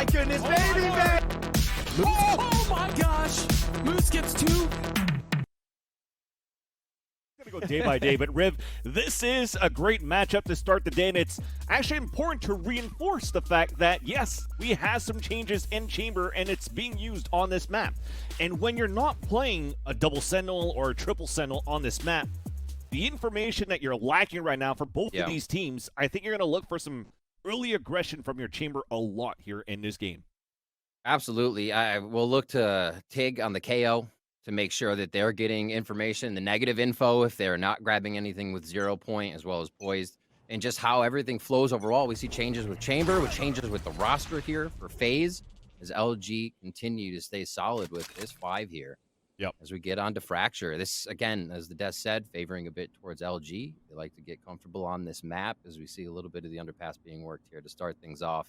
my goodness, baby, man! Oh my gosh! Moose gets 2. Gonna go day by day, but Riv, this is a great matchup to start the day, and it's actually important to reinforce the fact that yes, we have some changes in Chamber, and it's being used on this map. And when you're not playing a double Sentinel or a triple Sentinel on this map, the information that you're lacking right now for both of these teams, I think you're gonna look for some early aggression from your Chamber a lot here in this game. Absolutely. I will look to Tig on the KO to make sure that they're getting information, the negative info, if they're not grabbing anything with 0 point, as well as poised, and just how everything flows overall. We see changes with Chamber, with changes with the roster here for FaZe, as LG continue to stay solid with this 5 here. Yep. As we get on to Fracture. This, again, as the Death said, favoring a bit towards LG. They like to get comfortable on this map, as we see a little bit of the underpass being worked here to start things off.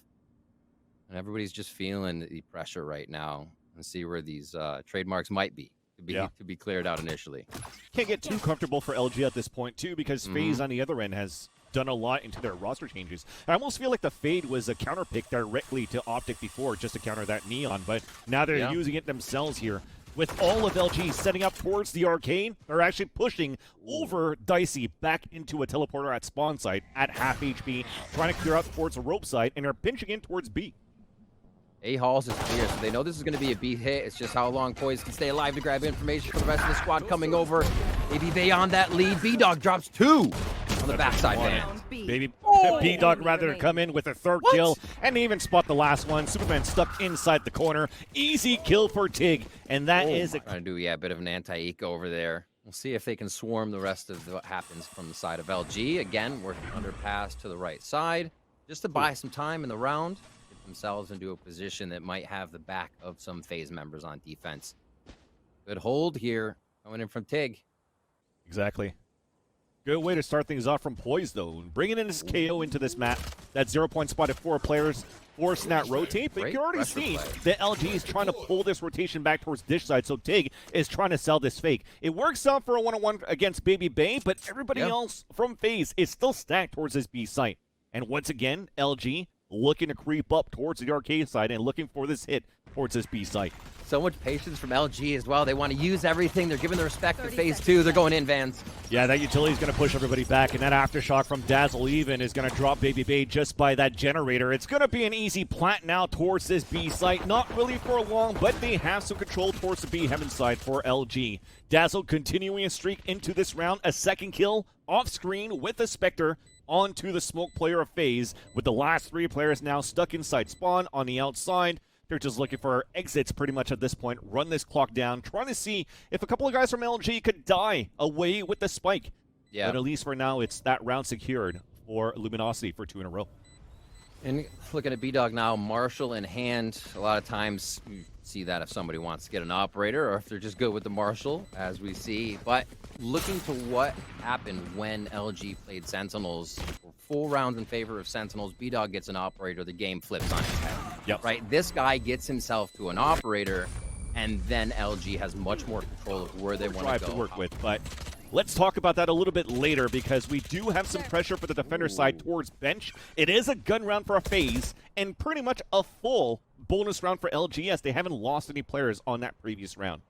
And everybody's just feeling the pressure right now and see where these trademarks might be. To be cleared out initially. Can't get too comfortable for LG at this point, too, because FaZe on the other end has done a lot into their roster changes. I almost feel like the Fade was a counter pick directly to Optic before, just to counter that Neon, but now they're using it themselves here. With all of LG setting up towards the arcade, they're actually pushing over Dicey back into a teleporter at spawn site at half HP, trying to clear out towards the rope side, and they're pinching in towards B. A-Halls is clear, so they know this is going to be a B hit. It's just how long Poise can stay alive to grab information for the rest of the squad coming over. Maybe they on that lead. B-Dog drops 2 on the backside, man. Maybe B-Dog rather to come in with a third kill and even spot the last one. Superman stuck inside the corner. Easy kill for Tig, and that is trying to do a bit of an anti-eco over there. We'll see if they can swarm the rest of what happens from the side of LG. Again, working underpass to the right side, just to buy some time in the round. Themselves into a position that might have the back of some FaZe members on defense. Good hold here, coming in from Tig. Exactly. Good way to start things off from Poise, though. Bringing in his KO into this map. That 0 point spot at 4 players, forcing that rotate. But you can already see that LG is trying to pull this rotation back towards dish side, so Tig is trying to sell this fake. It works out for a one-on-one against Baby Bay, but everybody else from FaZe is still stacked towards this B site. And once again, LG looking to creep up towards the arcade side and looking for this hit towards this B site. So much patience from LG as well. They want to use everything. They're giving the respect to FaZe 2. They're going in, Vans. Yeah, that utility's going to push everybody back, and that aftershock from Dazzle even is going to drop Baby Bay just by that generator. It's going to be an easy plant now towards this B site. Not really for long, but they have some control towards the B heaven side for LG. Dazzle continuing a streak into this round. A second kill off screen with a Spectre onto the smoke player of FaZe, with the last 3 players now stuck inside spawn on the outside. They're just looking for exits pretty much at this point, run this clock down, trying to see if a couple of guys from LG could die away with the spike. Yeah. But at least for now, it's that round secured for Luminosity for 2 in a row. And looking at B-Dog now, Marshall in hand. A lot of times you see that if somebody wants to get an operator or if they're just good with the Marshall, as we see. But looking to what happened when LG played Sentinels, full rounds in favor of Sentinels, B-Dog gets an operator, the game flips on his head. Yep. Right? This guy gets himself to an operator, and then LG has much more control of where they want to go. To work with, but let's talk about that a little bit later, because we do have some pressure for the defender side towards bench. It is a gun round for a FaZe, and pretty much a full bonus round for LG, as they haven't lost any players on that previous round.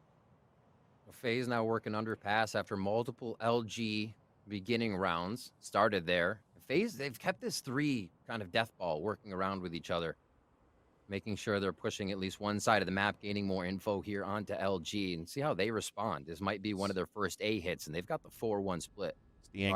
FaZe now working underpass after multiple LG beginning rounds started there. FaZe, they've kept this 3 kind of death ball working around with each other, making sure they're pushing at least one side of the map, gaining more info here onto LG, and see how they respond. This might be one of their first A hits, and they've got the 4-1 split. The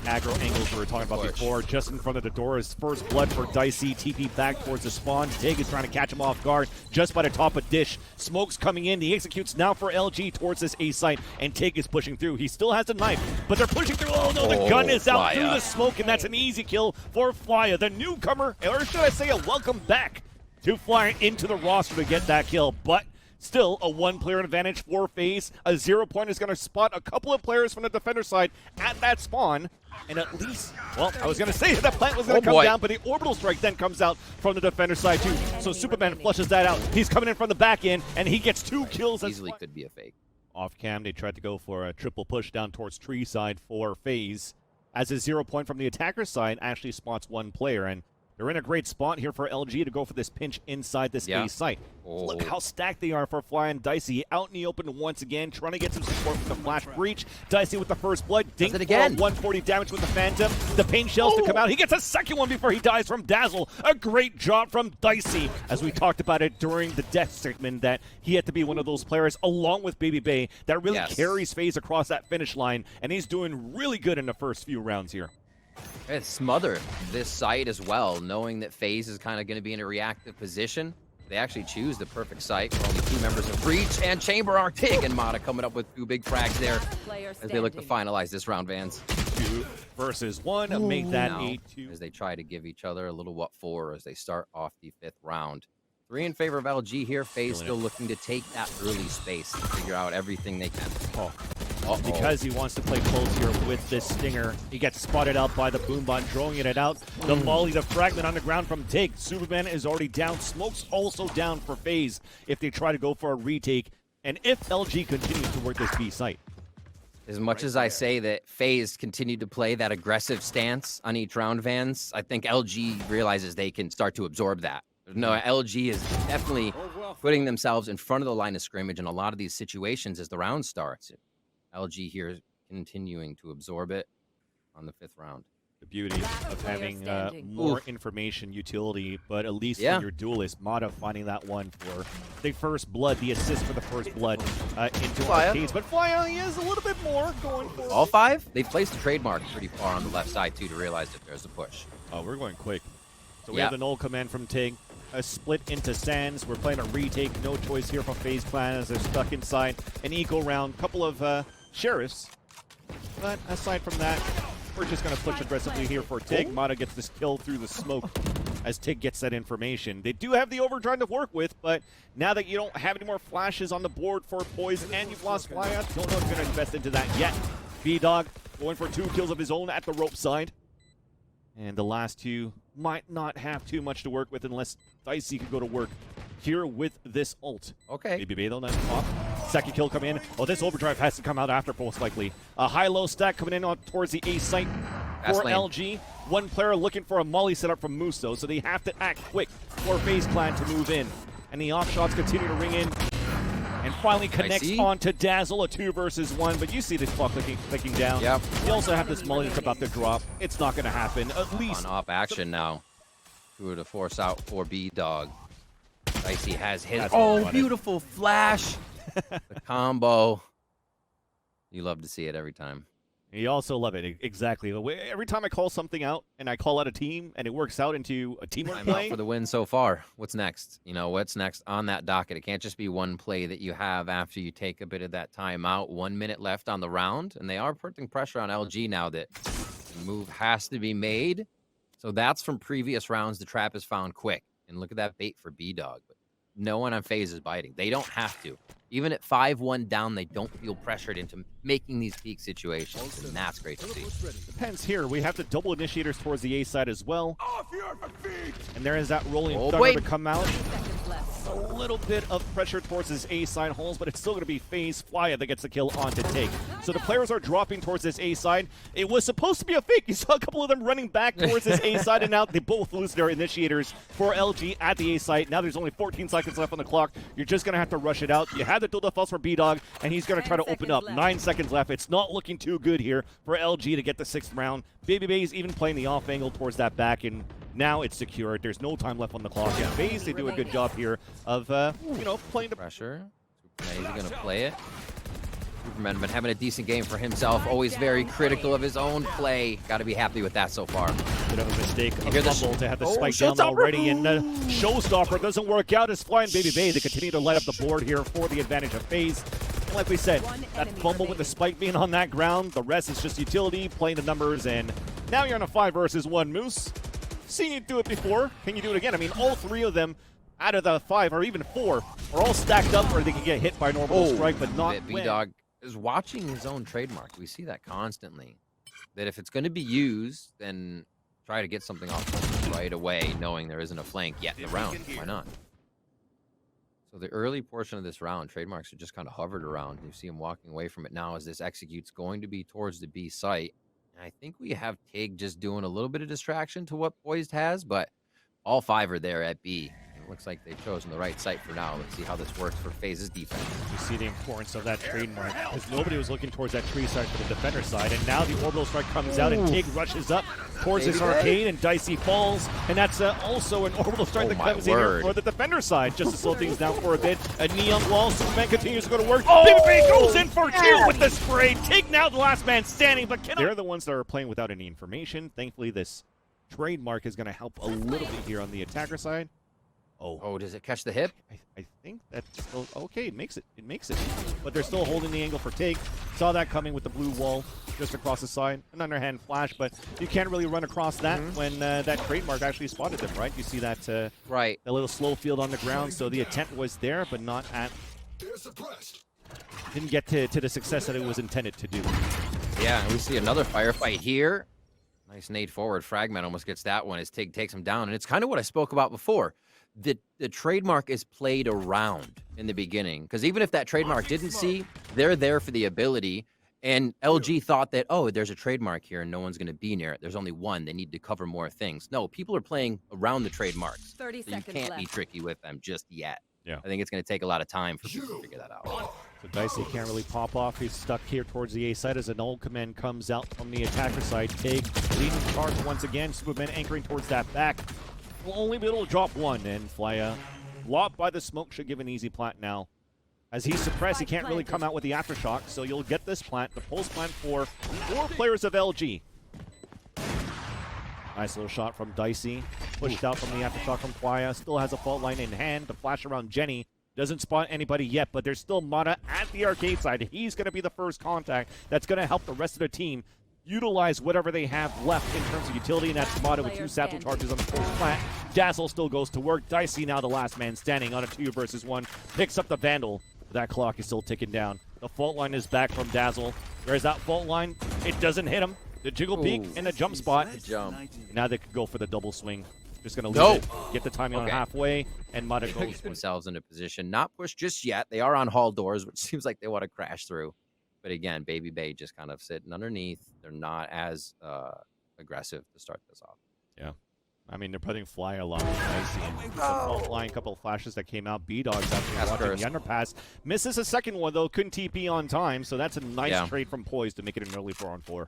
aggro angles we were talking about before, just in front of the door is first blood for Dicey. TP back towards the spawn. Tig is trying to catch him off guard just by the top of dish. Smoke's coming in. He executes now for LG towards this A site, and Tig is pushing through. He still has a knife, but they're pushing through. Oh no, the gun is out through the smoke, and that's an easy kill for Flya, the newcomer, or should I say a welcome back to Flya into the roster to get that kill. But still a 1-player advantage for FaZe. A 0 point is going to spot a couple of players from the defender side at that spawn. And at least, well, I was going to say that plant was going to come down, but the orbital strike then comes out from the defender side too. So Superman flushes that out. He's coming in from the back end, and he gets 2 kills. Easily could be a fake. Off cam, they tried to go for a triple push down towards tree side for FaZe, as a 0 point from the attacker side actually spots 1 player. And They're in a great spot here for LG to go for this pinch inside this A site. Look how stacked they are for Fly and Dicey. Out in the open once again, trying to get some support from the flash breach. Dicey with the first blood. Dink for 140 damage with the Phantom. The pain shells to come out. He gets a second one before he dies from Dazzle. A great job from Dicey. As we talked about it during the death segment, that he had to be one of those players, along with Baby Bay, that really carries FaZe across that finish line. And he's doing really good in the first few rounds here. It smothered this site as well, knowing that FaZe is kind of going to be in a reactive position. They actually choose the perfect site for only 2 members of Breach and Chamber are Tig and Mata coming up with 2 big frags there as they look to finalize this round, Vans. 2 versus 1, make that now, 8-2. as they try to give each other a little what for as they start off the 5th round. 3 in favor of LG here. FaZe still looking to take that early space and figure out everything they can. Because he wants to play close here with this Stinger. He gets spotted out by the Boombot, throwing it out. The volley, the fragment on the ground from Tig. Superman is already down. Smoke's also down for FaZe if they try to go for a retake. And if LG continues to work this B site. As much as I say that FaZe continued to play that aggressive stance on each round, Vans, I think LG realizes they can start to absorb that. No, LG is definitely putting themselves in front of the line of scrimmage in a lot of these situations as the round starts. LG here is continuing to absorb it on the 5th round. The beauty of having more information utility, but at least when you're duelist, Mata finding that one for the first blood, the assist for the first blood into Arcades. But Fly is a little bit more going for all 5. They've placed the trademark pretty far on the left side too to realize that there's a push. Oh, we're going quick. So we have the null command from Tig. A split into Sands. We're playing a retake. No choice here from FaZe Clan as they're stuck inside an eco round. Couple of sheriffs. But aside from that, we're just going to push aggressively here for Tig. Mata gets this kill through the smoke as Tig gets that information. They do have the overdrive to work with, but now that you don't have any more flashes on the board for Poise and you've lost Flyout, don't know if you're going to invest into that yet. B-Dog going for 2 kills of his own at the rope side. And the last 2 might not have too much to work with unless Dicey could go to work here with this ult. Okay. Baby Bay though, nice pop. Second kill come in. Oh, this overdrive has to come out after most likely. A high-low stack coming in on towards the A site for LG. One player looking for a molly setup from Muso, so they have to act quick for FaZe Clan to move in. And the off shots continue to ring in. And finally connects onto Dazzle, a 2 versus 1. But you see this clock clicking down. Yep. You also have this molly that's about to drop. It's not going to happen. At least on off action now. 2 to force out for B-Dog. Dicey has his beautiful flash. The combo. You love to see it every time. You also love it, exactly. Every time I call something out and I call out a team and it works out into a teamwork play. For the win so far. What's next? You know, what's next on that docket? It can't just be one play that you have after you take a bit of that timeout. 1 minute left on the round, and they are putting pressure on LG now that the move has to be made. So that's from previous rounds. The trap is found quick. And look at that bait for B-Dog. But no one on FaZe is biting. They don't have to. Even at 5-1 down, they don't feel pressured into making these peak situations, and that's great to see. Depends here. We have the double initiators towards the A side as well. And there is that rolling thunder to come out. A little bit of pressure towards his A side holes, but it's still going to be FaZe Flya that gets the kill onto Tig. So the players are dropping towards this A side. It was supposed to be a fake. You saw a couple of them running back towards this A side, and now they both lose their initiators for LG at the A side. Now there's only 14 seconds left on the clock. You're just going to have to rush it out. You have the dual defaults for B-Dog, and he's going to try to open up. 9 seconds left. It's not looking too good here for LG to get the 6th round. Baby Bay's even playing the off angle towards that back, and now it's secured. There's no time left on the clock. Yeah, FaZe, they do a good job here of, you know, playing the pressure. He's going to play it. Superman been having a decent game for himself. Always very critical of his own play. Got to be happy with that so far. Bit of a mistake. A fumble to have the spike down already, and the showstopper doesn't work out as Flying Baby Bay. They continue to light up the board here for the advantage of FaZe. And like we said, that fumble with the spike being on that ground, the rest is just utility, playing the numbers, and now you're on a 5 versus 1, Moose. Seen you do it before. Can you do it again? I mean, all 3 of them out of the 5 or even 4 are all stacked up where they can get hit by normal strike, but not win. B-Dog is watching his own trademark. We see that constantly. That if it's going to be used, then try to get something off right away, knowing there isn't a flank yet in the round. Why not? So the early portion of this round, trademarks are just kind of hovered around. You see him walking away from it now as this executes going to be towards the B site. And I think we have Tig just doing a little bit of distraction to what Poised has, but All 5 are there at B. It looks like they've chosen the right site for now. Let's see how this works for FaZe's defense. You see the importance of that trademark, because nobody was looking towards that tree side for the defender side, and now the orbital strike comes out, and Tig rushes up towards his arcade, and Dicey falls, and that's also an orbital strike that comes in here for the defender side, just to slow things down for a bit. A neon wall, Superman continues to go to work. BBB goes in for 2 with the spray. Tig now the last man standing, but they're the ones that are playing without any information. Thankfully, this trademark is going to help a little bit here on the attacker side. Oh, does it catch the hip? I think that's still okay. It makes it. It makes it. But they're still holding the angle for Tig. Saw that coming with the blue wall just across the side. An underhand flash, but you can't really run across that when that trademark actually spotted them, right? You see that right. A little slow field on the ground, so the intent was there, but not at. Didn't get to the success that it was intended to do. Yeah, and we see another firefight here. Nice nade forward. Fragment almost gets that one as Tig takes him down, and it's kind of what I spoke about before. The trademark is played around in the beginning, because even if that trademark didn't see, they're there for the ability. And LG thought that, oh, there's a trademark here and no one's going to be near it. There's only one. They need to cover more things. No, people are playing around the trademarks. 30 so you seconds can't left. be tricky with them just yet. Yeah. I think it's going to take a lot of time for people to figure that out. So Dicey can't really pop off. He's stuck here towards the A side as an old command comes out from the attacker side. Tig leading the charge once again. Superman anchoring towards that back. Will only be able to drop one, and Flya, lobbed by the smoke, should give an easy plant now. As he's suppressed, he can't really come out with the aftershock, so you'll get this plant, the pulse plant for 4 players of LG. Nice little shot from Dicey. Pushed out from the aftershock from Flya. Still has a fault line in hand to flash around Jenny. Doesn't spot anybody yet, but there's still Mata at the arcade side. He's going to be the first contact that's going to help the rest of the team utilize whatever they have left in terms of utility, and that's Mata with 2 satchel charges on the first plant. Dazzle still goes to work. Dicey now the last man standing on a 2 versus 1. Picks up the Vandal. That clock is still ticking down. The fault line is back from Dazzle. There's that fault line. It doesn't hit him. The jiggle peek and the jump spot. Jump. Now they could go for the double swing. Just going to leave it. Get the timing on Okay. halfway, and Mata Get goes. themselves into position. Not pushed just yet. They are on hall doors, which seems like they want to crash through. But again, Baby Bay just kind of sitting underneath. They're not as aggressive to start this off. Yeah. I mean, they're putting Fly along with Dicey. And the fault line, couple of flashes that came out. B-Dog's actually watching the underpass. Misses a second one, though. Couldn't TP on time, so that's a nice trade from Poise to make it an early 4-on-4.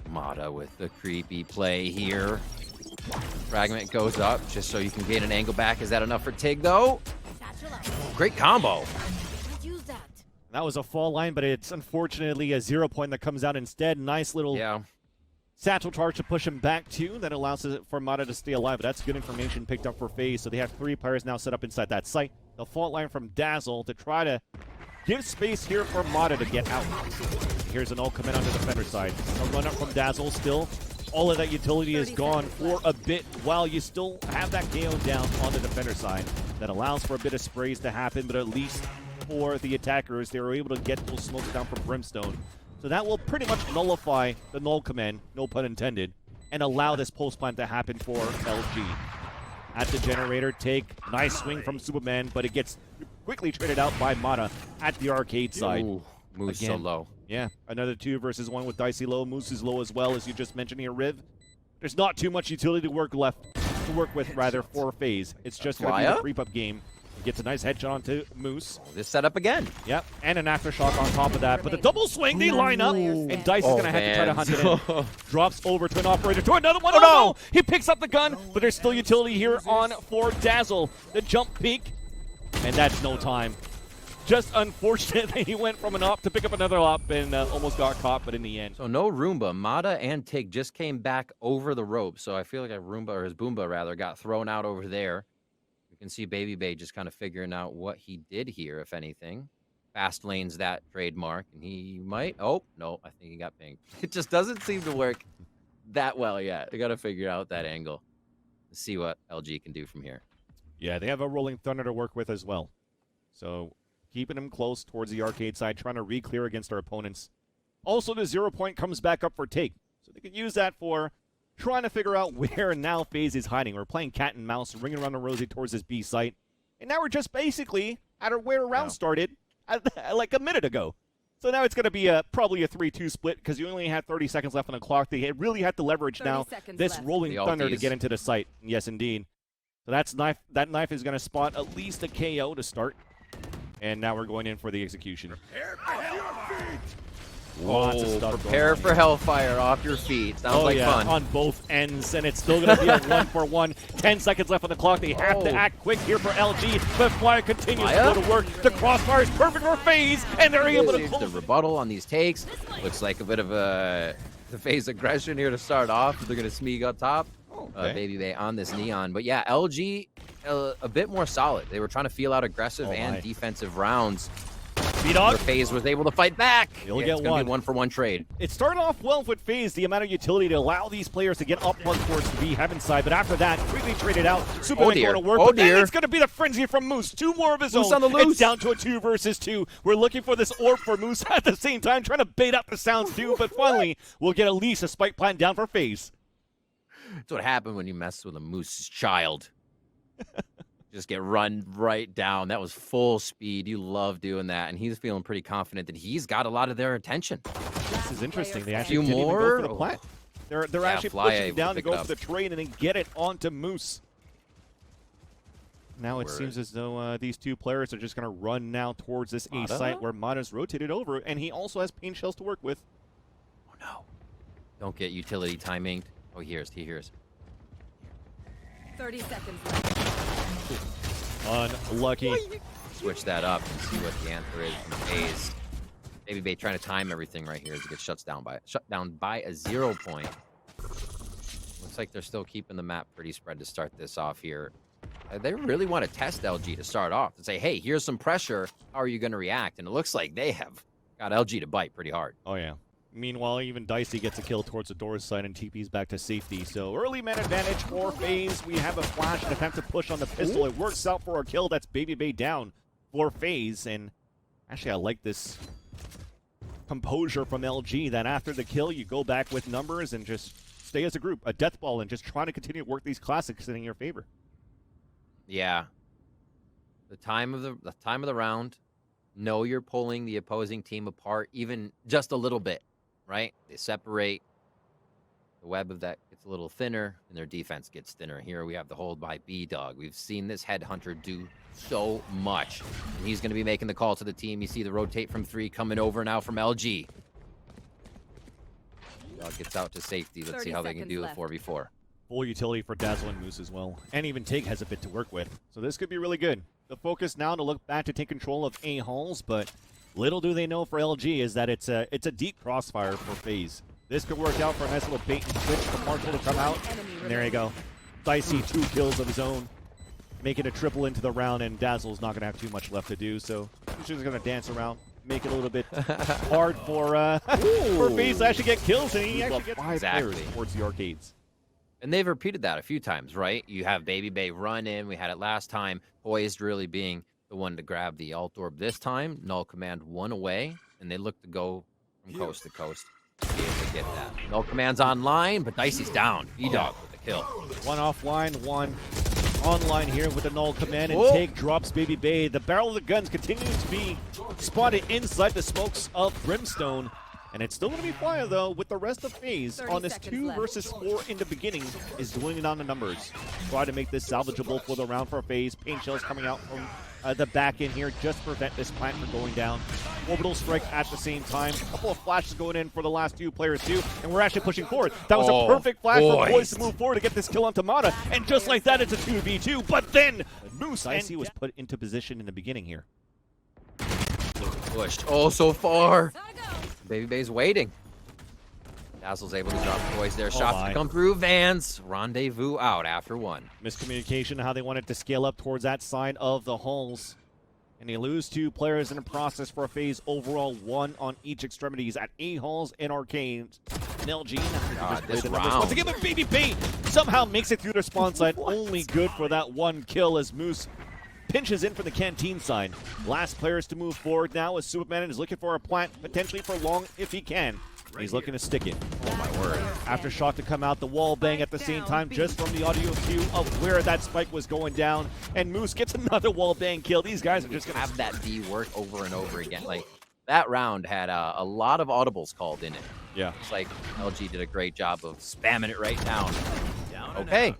Mata with the creepy play here. Fragment goes up just so you can gain an angle back. Is that enough for Tig, though? Great combo. That was a fall line, but it's unfortunately a 0 point that comes out instead. Nice little satchel charge to push him back to. That allows for Mata to stay alive. But that's good information picked up for FaZe. So they have 3 players now set up inside that site. The fault line from Dazzle to try to give space here for Mata to get out. Here's an ult coming on the defender side. A run up from Dazzle still. All of that utility is gone for a bit while you still have that KO down on the defender side. That allows for a bit of sprays to happen, but at least for the attackers, they were able to get those smokes down from Brimstone. So that will pretty much nullify the null command, no pun intended, and allow this pulse plant to happen for LG. At the generator, Tig, nice swing from Superman, but it gets quickly traded out by Mata at the arcade side. Ooh, Moose so low. Yeah, another 2 versus 1 with Dicey low. Moose is low as well, as you just mentioned here, Riv. There's not too much utility to work with for FaZe. It's just going to be a creep-up game. He gets a nice headshot onto Moose. This setup again. Yep, and an aftershock on top of that. But the double swing, they line up, and Dicey's going to have to try to hunt it in. Drops over to an operator, to another one. Oh, no! He picks up the gun, but there's still utility here on for Dazzle. The jump peek, and that's no time. Just unfortunate that he went from an op to pick up another op and almost got caught, but in the end. So no Roomba. Mata and Tig just came back over the rope. So I feel like a Roomba, or his Boomba rather, got thrown out over there. You can see Baby Bay just kind of figuring out what he did here, if anything. Fast lanes that trademark, and he might. Oh, no, I think he got pinged. It just doesn't seem to work that well yet. I got to figure out that angle to see what LG can do from here. Yeah, they have a Rolling Thunder to work with as well. So keeping him close towards the arcade side, trying to re-clear against our opponents. Also, the 0 point comes back up for Tig. So they can use that for trying to figure out where now FaZe is hiding. We're playing cat and mouse, ringing around the rosy towards this B site. And now we're just basically at where round started like a minute ago. So now it's going to be probably a 3-2 split because you only had 30 seconds left on the clock. They really had to leverage now this rolling thunder to get into the site. Yes, indeed. So that knife is going to spot at least a KO to start. And now we're going in for the execution. Lots of stuff prepare for hellfire off your feet. Sounds like fun. On both ends, and it's still going to be a 1-for-1. 10 seconds left on the clock. They have to act quick here for LG, but Flyer continues to go to work. The crossfire is perfect for FaZe, and they're able to close the rebuttal on these takes. Looks like a bit of the FaZe aggression here to start off. They're going to smeeg up top. Baby Bay on this Neon. But yeah, LG a bit more solid. They were trying to feel out aggressive and defensive rounds. FaZe was able to fight back. You'll get it's gonna be 1-for-1 trade. It started off well with FaZe, the amount of utility to allow these players to get up one towards the B heaven side, but after that, quickly traded out. Superman going to work, but then it's going to be the frenzy from Moose. 2 more of his own. On the loose. It's down to a 2 versus 2. We're looking for this orb for Moose at the same time, trying to bait out the sounds too, but finally, we'll get at least a spike plant down for FaZe. That's what happened when you mess with a Moose's child. Just get run right down. That was full speed. You love doing that. And he's feeling pretty confident that he's got a lot of their attention. This is interesting. They actually didn't even go for the plant. They're actually pushing down to go for the trade and then get it onto Moose. Now it seems as though these 2 players are just going to run now towards this A site where Mata's rotated over, and he also has pain shells to work with. Oh no. Don't get utility timing. Oh, he hears. 30 seconds left. Unlucky. Switch that up and see what the answer is from FaZe. Baby Bay trying to time everything right here as it gets shut down by a 0 point. Looks like they're still keeping the map pretty spread to start this off here. They really want to test LG to start off and say, hey, here's some pressure. How are you going to react? And it looks like they have got LG to bite pretty hard. Oh, yeah. Meanwhile, even Dicey gets a kill towards the door side and TP's back to safety. So early man advantage for FaZe. We have a flash and attempt to push on the pistol. It works out for a kill. That's Baby Bay down for FaZe. And actually, I like this composure from LG that after the kill, you go back with numbers and just stay as a group, a death ball, and just try to continue to work these classics in your favor. Yeah. The time of the round, know you're pulling the opposing team apart even just a little bit. Right? They separate. The web of that gets a little thinner, and their defense gets thinner. Here we have the hold by B-Dog. We've seen this headhunter do so much. And he's going to be making the call to the team. You see the rotate from 3 coming over now from LG. B-Dog gets out to safety. Let's see how they can do the 4v4. Full utility for Dazzle and Moose as well. And even Tig has a bit to work with. So this could be really good. The focus now to look back to take control of A halls, but little do they know for LG is that it's a deep crossfire for FaZe. This could work out for a nice little bait and switch for Marshall to come out. And there you go. Dicey 2 kills of his own. Make it a triple into the round, and Dazzle's not going to have too much left to do, so he's just going to dance around, make it a little bit hard for FaZe to actually get kills, and he actually gets 5 players towards the arcades. And they've repeated that a few times, right? You have Baby Bay run in. We had it last time. Poised really being the one to grab the alt orb this time. Null Command 1 away, and they look to go from coast to coast to be able to get that. Null Command's online, but Dicey's down. B-Dog with the kill. 1 offline, 1 online here with the Null Command, and Take drops Baby Bay. The barrel of the guns continues to be spotted inside the smokes of Brimstone. And it's still going to be Flyer, though, with the rest of FaZe on this 2 versus 4 in the beginning is doing it on the numbers. Try to make this salvageable for the round for FaZe. Paint shells coming out from the back end here just to prevent this plant from going down. Orbital strike at the same time. A couple of flashes going in for the last 2 players, too. And we're actually pushing forward. That was a perfect flash for Poise to move forward to get this kill on Tamada. And just like that, it's a 2v2. But then Moose Icy was put into position in the beginning here. Pushed. Oh, so far. Baby Bay's waiting. Dazzle's able to drop Poise there. Shots to come through. Vans. Rendezvous out after 1. Miscommunication how they wanted to scale up towards that side of the halls. And they lose 2 players in the process for a FaZe overall, 1 on each extremities at A halls and arcades. And LG, this round. Once again, but Baby Bay somehow makes it through their spawn side. Only good for that 1 kill as Moose pinches in for the canteen side. Last players to move forward now as Superman is looking for a plant, potentially for long if he can. He's looking to stick it. Oh my word. Aftershock to come out, the wall bang at the same time just from the audio cue of where that spike was going down. And Moose gets another wall bang kill. These guys are just going to have that B work over and over again. Like, That round had a lot of audibles called in it. Yeah. It's like LG did a great job of spamming it right down. Okay.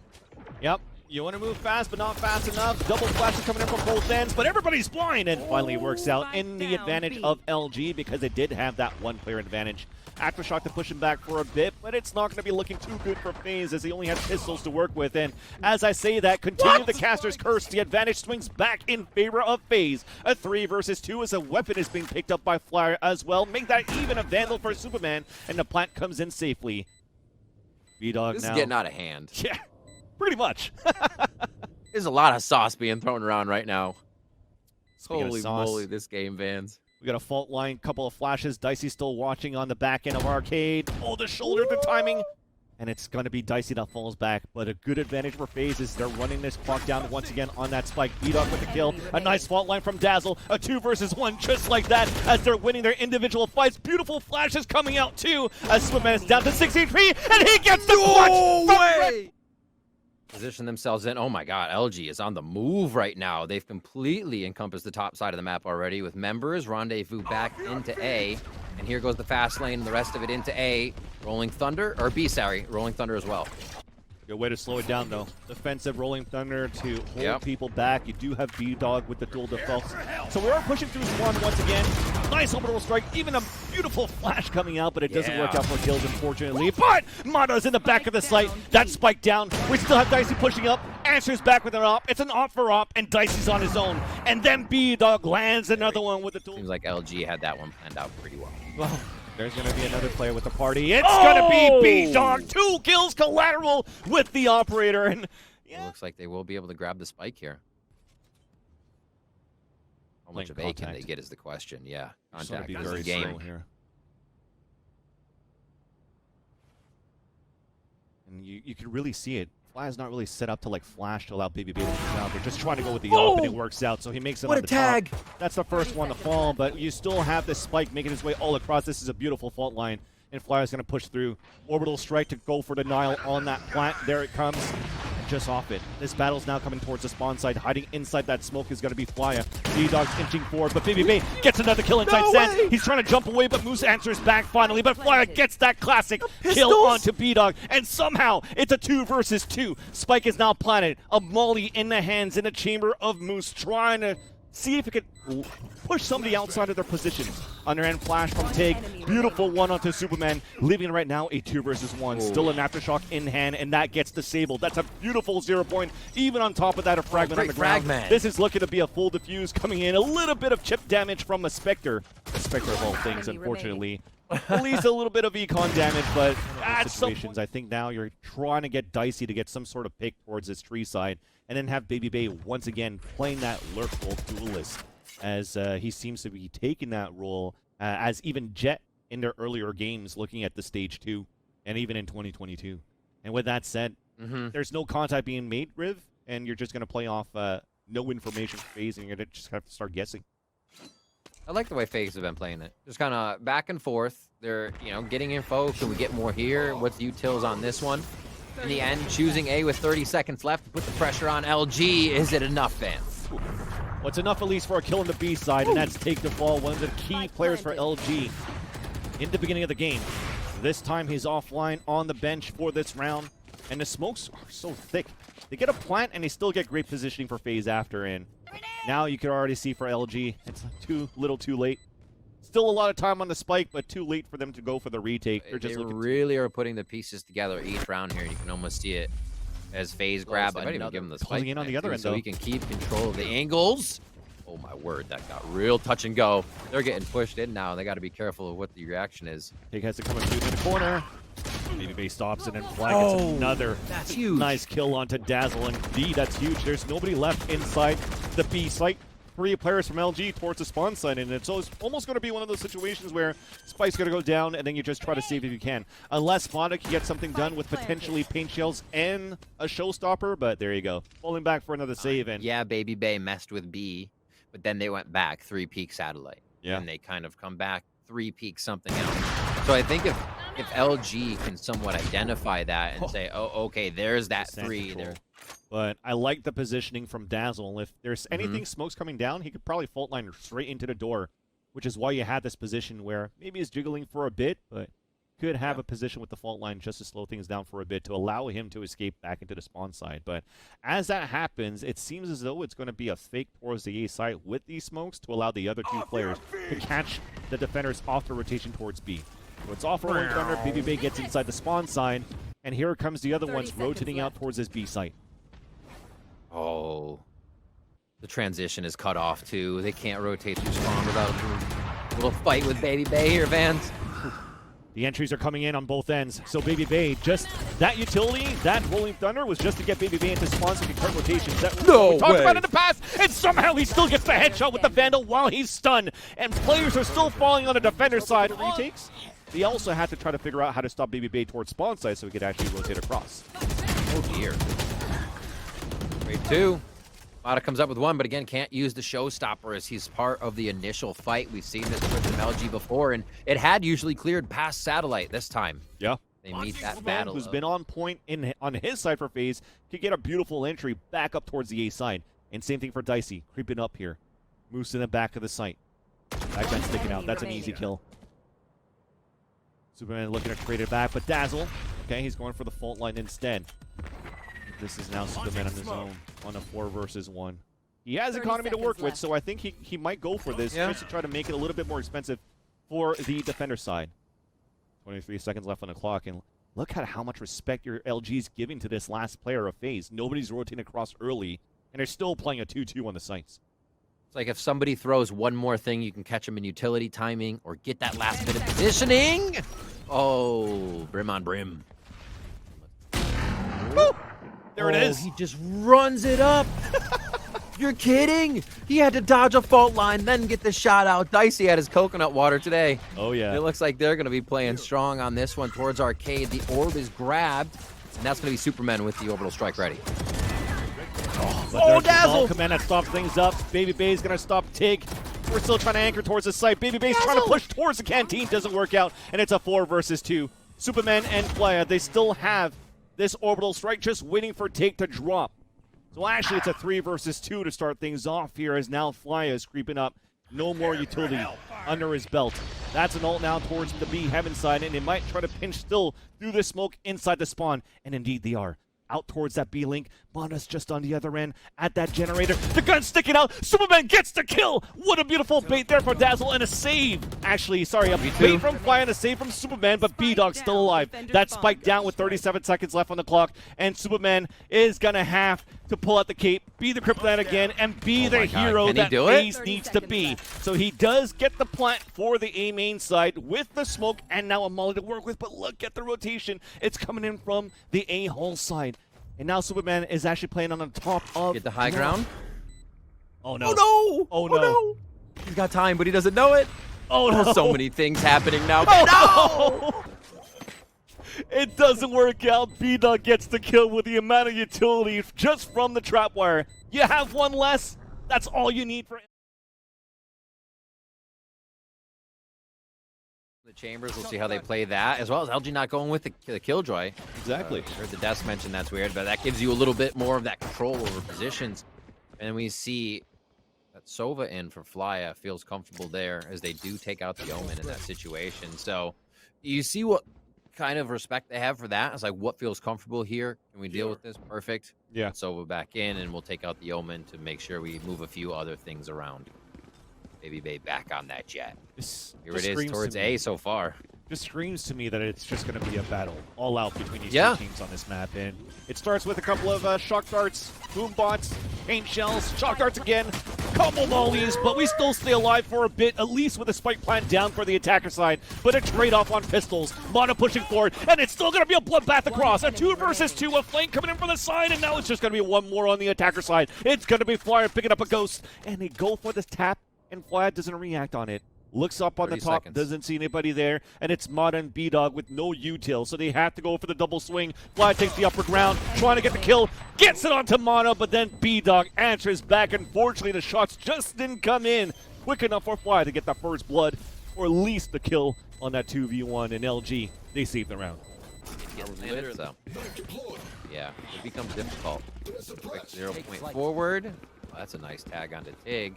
Yep. You want to move fast, but not fast enough. Double flashes coming in from both ends, but everybody's blind, and finally works out in the advantage of LG because they did have that one-player advantage. Aftershock to push him back for a bit, but it's not going to be looking too good for FaZe as he only has pistols to work with. And as I say that, continue the caster's curse. The advantage swings back in favor of FaZe. A 3 versus 2 as a weapon is being picked up by Flyer as well. Make that even a Vandal for Superman, and the plant comes in safely. B-Dog This now. is getting out of hand. Yeah, pretty much. There's a lot of sauce being thrown around right now. Speaking of Holy sauce, moly, this game, Vans. we got a fault line, couple of flashes. Dicey still watching on the back end of Arcade. Oh, the shoulder, the timing. And it's going to be Dicey that falls back. But a good advantage for FaZe is they're running this clock down once again on that spike. B-Dog with the kill. A nice fault line from Dazzle. A 2 versus 1 just like that as they're winning their individual fights. Beautiful flashes coming out too as Swimman is down to 6 HP and he gets the clutch. Position themselves in. Oh my god, LG is on the move right now. They've completely encompassed the top side of the map already with members. Rendezvous back into A. And here goes the fast lane and the rest of it into A. Rolling Thunder, or B, sorry. Rolling Thunder as well. Good way to slow it down, though. Defensive Rolling Thunder to hold Yep. people back. You do have B-Dog with the dual defaults. So we are pushing through Swan once again. Nice orbital strike. Even a beautiful flash coming out, but it doesn't work out for kills, unfortunately. But Mato's in the back of the site. That spike down. We still have Dicey pushing up. Answers back with an op. It's an op for op, and Dicey's on his own. And then B-Dog lands another one with the dual. Seems like LG had that one planned out pretty well. Well, there's going to be another player with the party. It's going to be B-Dog. 2 kills collateral with the operator. And It looks like they will be able to grab the spike here. How much of Lane A can they contact. get is the question. Yeah, It's going to contact be is very the game. slow here. And you can really see it. Fly's not really set up to like flash to allow Baby Baby to come out. They're just trying to go with the op, and it works out. So he makes it What on a the tag! top. That's the first one to fall, but you still have this spike making his way all across. This is a beautiful fault line, and Fly's going to push through. Orbital strike to go for denial on that plant. There it comes. Just off it. This battle's now coming towards the spawn side. Hiding inside that smoke is going to be Flyer. B-Dog's inching forward, but Baby Bay gets another kill inside Sands. He's trying to jump away, but Moose answers back finally. But Flyer gets that classic kill onto B-Dog, and somehow it's a 2 versus 2. Spike is now planted. A molly in the hands in the chamber of Moose, trying to see if it could push somebody outside of their position. Underhand flash from Tig. Beautiful one onto Superman. Leaving right now a 2 versus 1. Still an aftershock in hand, and that gets disabled. That's a beautiful 0 point. Even on top of that, a fragment on the ground. Fragment. This is looking to be a full diffuse coming in. A little bit of chip damage from a Spectre. A Spectre of all things, unfortunately. At least a little bit of econ damage, but at situations, I think now you're trying to get Dicey to get some sort of pick towards this tree side, and then have Baby Bay once again playing that lurk role duelist, as he seems to be taking that role, as even Jet in their earlier games looking at the stage 2, and even in 2022. And with that said, there's no contact being made, Riv, and you're just going to play off no information phase, and you're going to just have to start guessing. I like the way FaZe have been playing it. Just kind of back and forth. They're, getting info. Can we get more here? What's the utils on this one? In the end, choosing A with 30 seconds left to put the pressure on LG. Is it enough, fans? What's enough at least for a kill on the B side, and that's Take the Fall, one of the key players for LG in the beginning of the game. This time he's offline on the bench for this round, and the smokes are so thick. They get a plant, and they still get great positioning for FaZe after, and now you can already see for LG, it's too little too late. Still a lot of time on the spike, but too late for them to go for the retake. They're just looking really are putting the pieces together each round here. You can almost see it as FaZe grab. I might even give him the spike closing in on the other too, end, so though. he can keep control of the angles. Oh my word, that got real touch and go. They're getting pushed in now. They got to be careful of what the reaction is. Tig has to come in through the corner. Baby Bay stops and then Flag gets another That's huge. nice kill onto Dazzle, and D, that's huge. There's nobody left inside the B site. 3 players from LG towards the spawn site, and it's almost going to be one of those situations where Spike's going to go down, and then you just try to save if you can. Unless Fonda can get something done with potentially paint shells and a showstopper, but there you go. Falling back for another save, and Yeah, Baby Bay messed with B, but then they went back 3 peak satellite. Yeah. And they kind of come back 3 peak something else. So I think if LG can somewhat identify that and say, oh, okay, there's that Sand 3 control. there. But I like the positioning from Dazzle. If there's anything smokes coming down, he could probably fault line straight into the door which is why you had this position where maybe he's jiggling for a bit, but could have a position with the fault line just to slow things down for a bit to allow him to escape back into the spawn side. But as that happens, it seems as though it's going to be a fake towards the A side with these smokes to allow the other two players to catch the defenders off the rotation towards B. So it's off for Rolling Thunder. BB gets inside the spawn side, and here comes the other ones rotating out towards this B site. Oh, the transition is cut off too. They can't rotate through spawn without a little fight with Baby Bay here, Vans. The entries are coming in on both ends. So Baby Bay, just that utility, that Rolling Thunder was just to get Baby Bay into spawn so he can cut rotations. That we talked about in the past, and somehow he still gets the headshot with the Vandal while he's stunned. And players are still falling on the defender side. Retakes. They also had to try to figure out how to stop Baby Bay towards spawn side so he could actually rotate across. Oh dear. Grade 2. Mata comes up with one, but again, can't use the showstopper as he's part of the initial fight. We've seen this with the LG before, and it had usually cleared past Satellite this time. Yeah. They meet that battle. Who's been on point on his side for FaZe, could get a beautiful entry back up towards the A side. And same thing for Dicey, creeping up here. Moves to the back of the site. Backman sticking out. That's an easy kill. Superman looking to trade it back, but Dazzle, okay, he's going for the fault line instead. This is now Superman on his own on a 4 versus 1. He has economy to work with, so I think he might go for this just to try to make it a little bit more expensive for the defender side. 23 seconds left on the clock, and look at how much respect your LG's giving to this last player of FaZe. Nobody's rotating across early, and they're still playing a 2-2 on the sites. It's like if somebody throws one more thing, you can catch them in utility timing or get that last bit of positioning. Oh, brim on brim. Woo! There it is. He just runs it up. You're kidding? He had to dodge a fault line, then get the shot out. Dicey had his coconut water today. Oh, yeah. It looks like they're going to be playing strong on this one towards Arcade. The orb is grabbed, and that's going to be Superman with the orbital strike ready. Oh, Dazzle! Command that stops things up. Baby Bay's going to stop Tig. We're still trying to anchor towards the site. Baby Bay's trying to push towards the canteen. Doesn't work out, and it's a 4 versus 2. Superman and Flya, they still have this orbital strike just waiting for Take to drop. So actually it's a 3 versus 2 to start things off here as now Flya is creeping up. No more utility under his belt. That's an ult now towards the B heaven side, and they might try to pinch still through the smoke inside the spawn. And indeed they are. Out towards that B link. Mana's just on the other end at that generator. The gun's sticking out. Superman gets the kill. What a beautiful bait there for Dazzle and a save. Actually, sorry, a bait from Fly and a save from Superman, but B-Dog's still alive. That spiked down with 37 seconds left on the clock, and Superman is going to have to pull out the cape, be the Kryptonite again, and be the hero that FaZe needs to be. So he does get the plant for the A main side with the smoke and now a molly to work with, but look at the rotation. It's coming in from the A hull side. And now Superman is actually playing on the top of... Get the high ground. Oh, no. Oh, no. Oh, no. Oh, no. He's got time, but he doesn't know it. Oh, no. So many things happening now. Oh, no. It doesn't work out. B-Dog gets the kill with the amount of utility just from the trap wire. You have one less. That's all you need for... The Chambers, we'll see how they play that, as well as LG not going with the Killjoy. Exactly. Heard the desk mention that's weird, but that gives you a little bit more of that control over positions. And we see that Sova in for Flya feels comfortable there as they do take out the Omen in that situation. So you see what kind of respect they have for that. It's like, what feels comfortable here? Can we deal with this? Perfect. Yeah. Sova back in, and we'll take out the Omen to make sure we move a few other things around. Baby Bay back on that jet. Here it is towards A so far. Just screams to me that it's just going to be a battle all out between these two teams on this map. And it starts with a couple of shock darts, boom bots, paint shells, shock darts again, couple volleys, but we still stay alive for a bit, at least with a spike plant down for the attacker side. But a trade-off on pistols, Mana pushing forward, and it's still going to be a bloodbath across. A 2 versus 2, a flank coming in from the side, and now it's just going to be one more on the attacker side. It's going to be Flyer picking up a ghost, and they go for this tap. And Fly doesn't react on it. Looks up on the top, doesn't see anybody there, and it's Mod and B-Dog with no util, so they have to go for the double swing. Fly takes the upper ground, trying to get the kill, gets it onto Mana, but then B-Dog answers back. Unfortunately, the shots just didn't come in quick enough for Fly to get the first blood, or at least the kill on that 2v1, and LG, they saved the round. Later, though. Yeah, it becomes difficult. Quick 0 point forward. Oh, that's a nice tag onto Tig.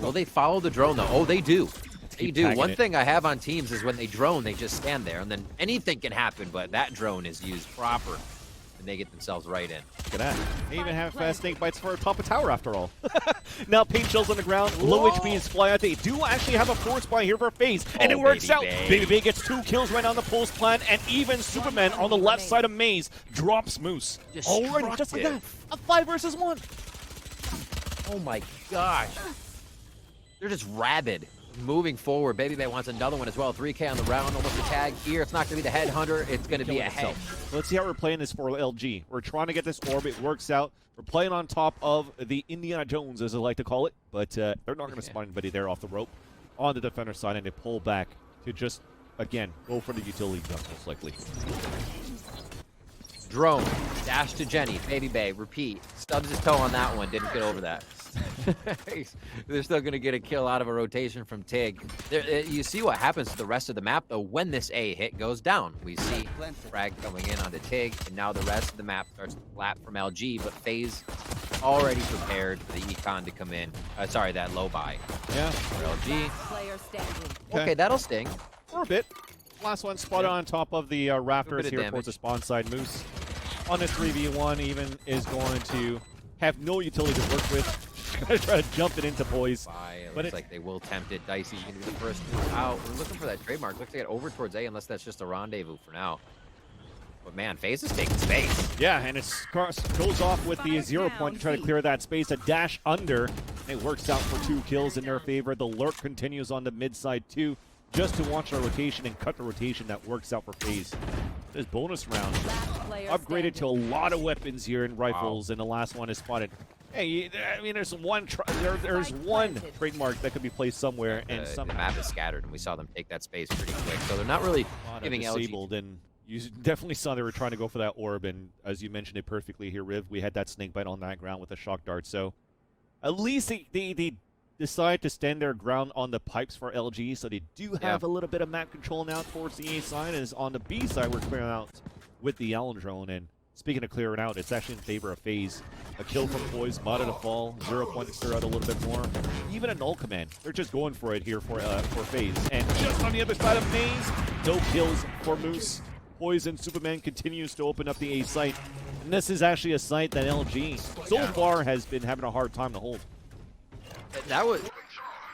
Will they follow the drone, though? Oh, they do. They keep do. tagging One it. thing I have on teams is when they drone, they just stand there, and then anything can happen, but that drone is used proper, and they get themselves right in. Look at that. They even have snake bites for top of tower after all. Now paint shells on the ground. Low HP and fly out. They do actually have a force buy here for FaZe, and it works out. Baby Bay gets 2 kills right on the pulse plant, and even Superman on the left side of Maze drops Moose. Already, just like that. A 5 versus 1. Oh my gosh. They're just rabid. Moving forward, Baby Bay wants another one as well. 3K on the round, almost a tag here. It's not going to be the headhunter. It's going to be a head. Let's see how we're playing this for LG. We're trying to get this orb. It works out. We're playing on top of the Indiana Jones, as I like to call it. But they're not going to spawn anybody there off the rope on the defender side, and they pull back to just, again, go for the utility jump, most likely. Drone, dash to Jenny, Baby Bay, repeat. Stubs his toe on that one, didn't get over that. They're still going to get a kill out of a rotation from Tig. You see what happens to the rest of the map, though, when this A hit goes down. We see frag coming in onto Tig, and now the rest of the map starts to flap from LG, but FaZe already prepared for the econ to come in. Sorry, that low buy. Yeah. For LG. Player standing. Okay, that'll sting. For a bit. Last one spotted on top of the rafters here damage. towards the spawn side. Moose on this 3v1 even is going to have no utility to work with. Gonna try to jump it into poise. It But looks like they will tempt it. Dicey's gonna be the first one out. We're looking for that trademark. Looks like it over towards A, unless that's just a rendezvous for now. But man, FaZe is taking space. Yeah, and it goes off with the 0 point to try to clear that space. A dash under. It works out for 2 kills in their favor. The lurk continues on the mid side too, just to watch the rotation and cut the rotation. That works out for FaZe. This bonus round upgraded to a lot of weapons here in rifles, and the last one is spotted. Hey, I mean, there's one trademark that could be placed somewhere, and the map is scattered, and we saw them take that space pretty quick. So they're not really giving disabled, and you definitely saw they were trying to go for that orb. And as you mentioned it perfectly here, Riv, we had that snake bite on that ground with a shock dart. So at least they decide to stand their ground on the pipes for LG, so they do have a little bit of map control now towards the A side. As on the B side, we're clearing out with the Allen drone. And speaking of clearing out, it's actually in favor of FaZe. A kill from Poise, Mata to fall, 0 point to clear out a little bit more. Even a null command. They're just going for it here for FaZe. And just on the other side of Maze, no kills for Moose. Poise and Superman continues to open up the A site. And this is actually a site that LG so far has been having a hard time to hold. That was...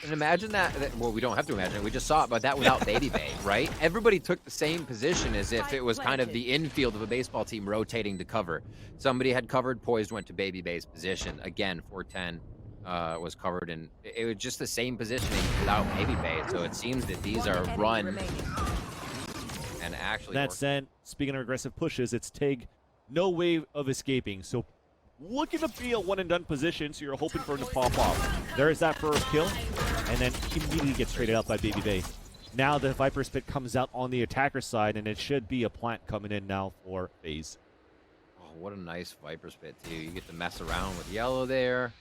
And imagine that, well, we don't have to imagine it, we just saw it, but that without Baby Bay, right? Everybody took the same position as if it was kind of the infield of a baseball team rotating to cover. Somebody had covered, Poised went to Baby Bay's position. Again, 410 was covered, and it was just the same positioning without Baby Bay. So it seems that these are run and actually... That said, speaking of aggressive pushes, it's Tig, no way of escaping. So looking to be a one-and-done position, so you're hoping for him to pop off. There's that first kill, and then immediately gets traded out by Baby Bay. Now the Viper's Pit comes out on the attacker side, and it should be a plant coming in now for FaZe. Oh, what a nice Viper's Pit, too. You get to mess around with yellow there.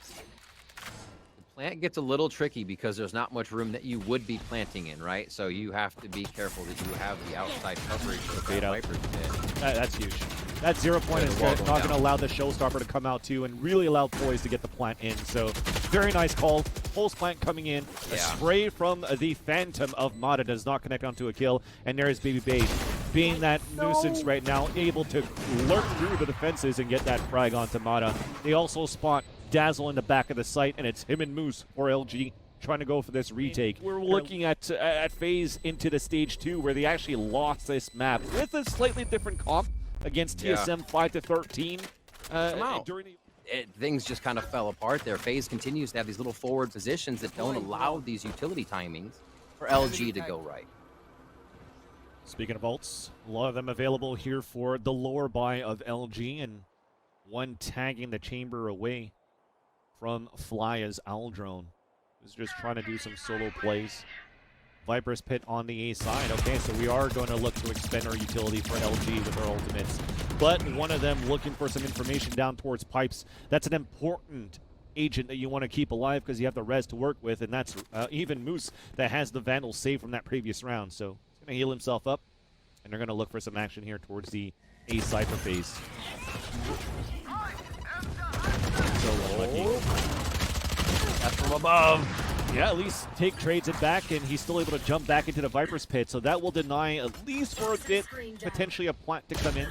The plant gets a little tricky because there's not much room that you would be planting in, right? So you have to be careful that you have the outside coverage of that Viper's Pit. That's huge. That 0 point is not going to allow the showstopper to come out too, and really allow Poise to get the plant in. So very nice call. Pulse plant coming in. A spray from the Phantom of Mata does not connect onto a kill, and there is Baby Bay being that nuisance right now, able to lurk through the defenses and get that frag onto Mata. They also spot Dazzle in the back of the site, and it's him and Moose for LG trying to go for this retake. We're looking at FaZe into the stage 2, where they actually lost this map with a slightly different comp against TSM 5-13. Things just kind of fell apart there. FaZe continues to have these little forward positions that don't allow these utility timings for LG to go right. Speaking of ults, a lot of them available here for the lower buy of LG, and one tagging the chamber away from Flya's Owl Drone. Is just trying to do some solo plays. Viper's Pit on the A side. Okay, so we are going to look to expend our utility for LG with our ultimates. But one of them looking for some information down towards pipes. That's an important agent that you want to keep alive because you have the res to work with, and that's even Moose that has the Vandal saved from that previous round. So he's going to heal himself up, and they're going to look for some action here towards the A side for FaZe. So unlucky. That's from above. Yeah, at least take trades it back, and he's still able to jump back into the Viper's pit, so that will deny, at least for a bit, potentially a plant to come in.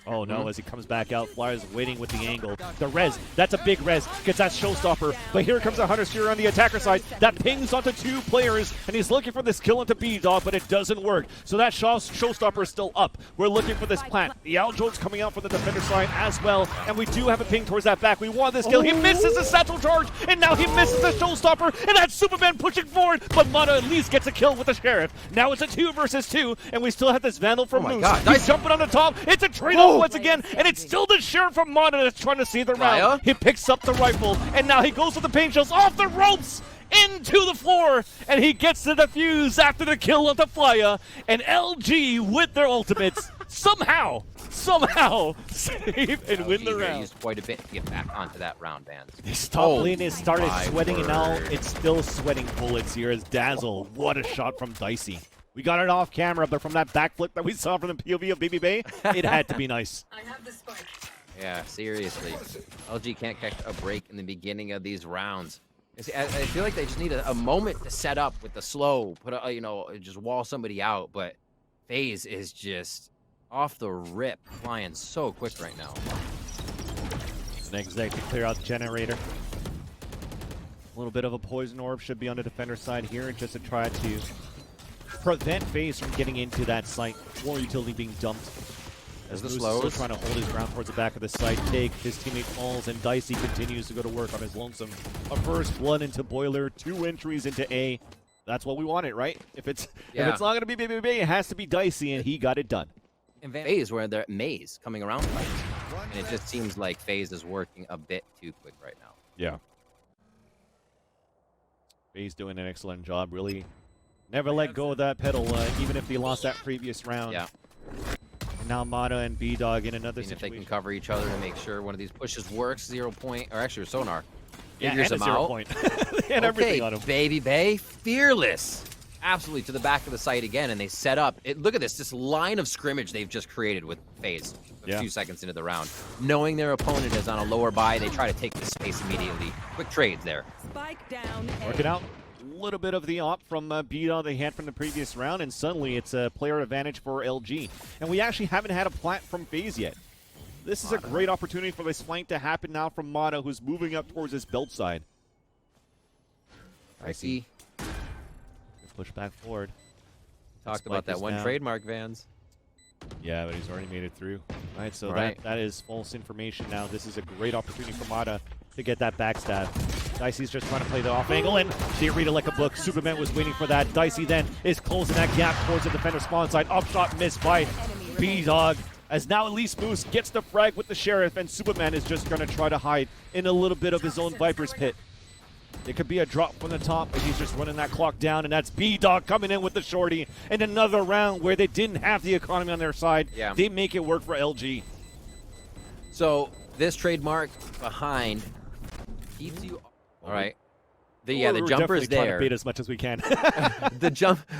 Oh no, as he comes back out, Flyer's waiting with the angle. The res, that's a big res, gets that showstopper. But here comes a Hunter Steer on the attacker side. That pings onto 2 players, and he's looking for this kill into B-Dog, but it doesn't work. So that showstopper is still up. We're looking for this plant. The Aljo's coming out from the defender side as well, and we do have a ping towards that back. We want this kill. He misses the satchel charge, and now he misses the showstopper, and that's Superman pushing forward, but Mana at least gets a kill with the Sheriff. Now it's a 2 versus 2, and we still have this Vandal from Moose. He's jumping on the top. It's a trade-off once again, and it's still the Sheriff from Mana that's trying to save the round. He picks up the rifle, and now he goes with the paint shells off the ropes into the floor, and he gets the defuse after the kill of the Flyer, and LG with their ultimates somehow save and win the round. Used quite a bit to get back onto that round, Vans. His top lane has started sweating, and now it's still sweating bullets here as Dazzle. What a shot from Dicey. We got it off camera, but from that backflip that we saw from the POV of Baby Bay, it had to be nice. I have the spike. Yeah, seriously. LG can't catch a break in the beginning of these rounds. I feel like they just need a moment to set up with the slow, just wall somebody out. But FaZe is just off the rip, flying so quick right now. Next to clear out the generator. A little bit of a poison orb should be on the defender side here, just to try to prevent FaZe from getting into that site or utility being dumped. As Moose is still trying to hold his ground towards the back of the site. Take his teammate falls, and Dicey continues to go to work on his lonesome. A first blood into Boiler, 2 entries into A. That's what we wanted, right? If it's not going to be Baby Bay, it has to be Dicey, and he got it done. And FaZe where they're maze coming around fights. And it just seems like FaZe is working a bit too quick right now. Yeah. FaZe doing an excellent job, really. Never let go of that pedal, even if he lost that previous round. Yeah. And now Mana and B-Dog in another situation. If they can cover each other to make sure one of these pushes works, 0 point, or actually Sonar. Yeah, and a 0 point. And everything on him. Baby Bay, fearless. Absolutely to the back of the site again, and they set up. Look at this line of scrimmage they've just created with FaZe a few seconds into the round. Knowing their opponent is on a lower buy, they try to take the space immediately. Quick trades there. Spike down. Working out. A little bit of the op from B-Dog they had from the previous round, and suddenly it's a player advantage for LG. And we actually haven't had a plant from FaZe yet. This is a great opportunity for this flank to happen now from Mana, who's moving up towards his belt side. I see. Push back forward. Talked about that one trademark, Vans. Yeah, but he's already made it through. All right, so that is false information now. This is a great opportunity for Mana to get that backstab. Dicey's just trying to play the off angle, and they read it like a book. Superman was waiting for that. Dicey then is closing that gap towards the defender spawn side. Upshot missed by B-Dog. As now at least Moose gets the frag with the Sheriff, and Superman is just going to try to hide in a little bit of his own Viper's pit. It could be a drop from the top, but he's just running that clock down, and that's B-Dog coming in with the shorty. And another round where they didn't have the economy on their side. Yeah. They make it work for LG. So this trademark behind keeps you... All right. The jumper is there. Trying to bait as much as we can.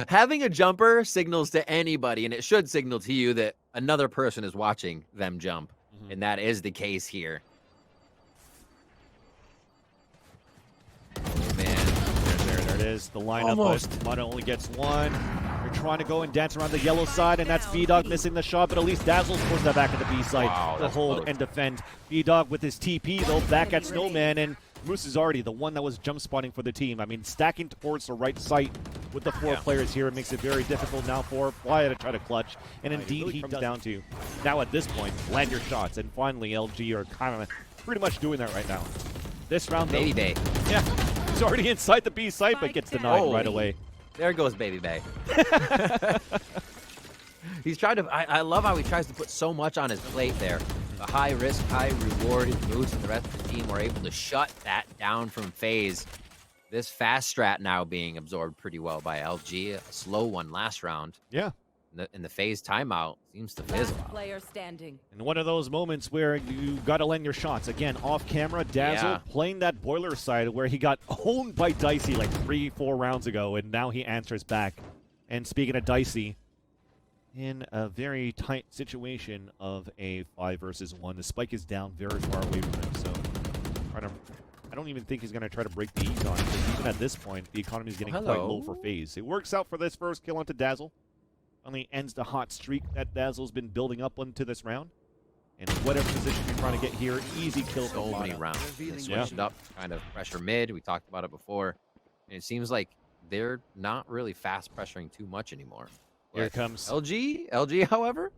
Having a jumper signals to anybody, and it should signal to you that another person is watching them jump, and that is the case here. Oh man, there it is. The lineup, but Mana only gets one. They're trying to go and dance around the yellow side, and that's B-Dog missing the shot, but at least Dazzle's forced that back at the B side to hold and defend. B-Dog with his TP though back at Snowman, and Moose is already the one that was jump spotting for the team. I mean, stacking towards the right site with the 4 players here, it makes it very difficult now for Flyer to try to clutch. And indeed, he comes down to, now at this point, land your shots. And finally, LG are kind of pretty much doing that right now. This round, though, Baby Bay. Yeah, he's already inside the B site, but gets denied right away. There goes Baby Bay. He's trying to, I love how he tries to put so much on his plate there. The high risk, high reward. Moose and the rest of the team were able to shut that down from FaZe. This fast strat now being absorbed pretty well by LG. A slow one last round. Yeah. And the FaZe timeout seems to fizzle out. Player standing. And one of those moments where you got to land your shots. Again, off camera, Dazzle playing that Boiler side where he got owned by Dicey like 3-4 rounds ago, and now he answers back. And speaking of Dicey, in a very tight situation of a 5 versus 1. The spike is down very far away from him, so trying to I don't even think he's going to try to break the econ, because even at this point, the economy is getting quite low for FaZe. It works out for this first kill onto Dazzle. Only ends the hot streak that Dazzle's been building up onto this round. And whatever position you're trying to get here, easy kill for So many rounds. They switched it up, kind of pressure mid. We talked about it before. And it seems like they're not really fast pressuring too much anymore. Here comes LG, however.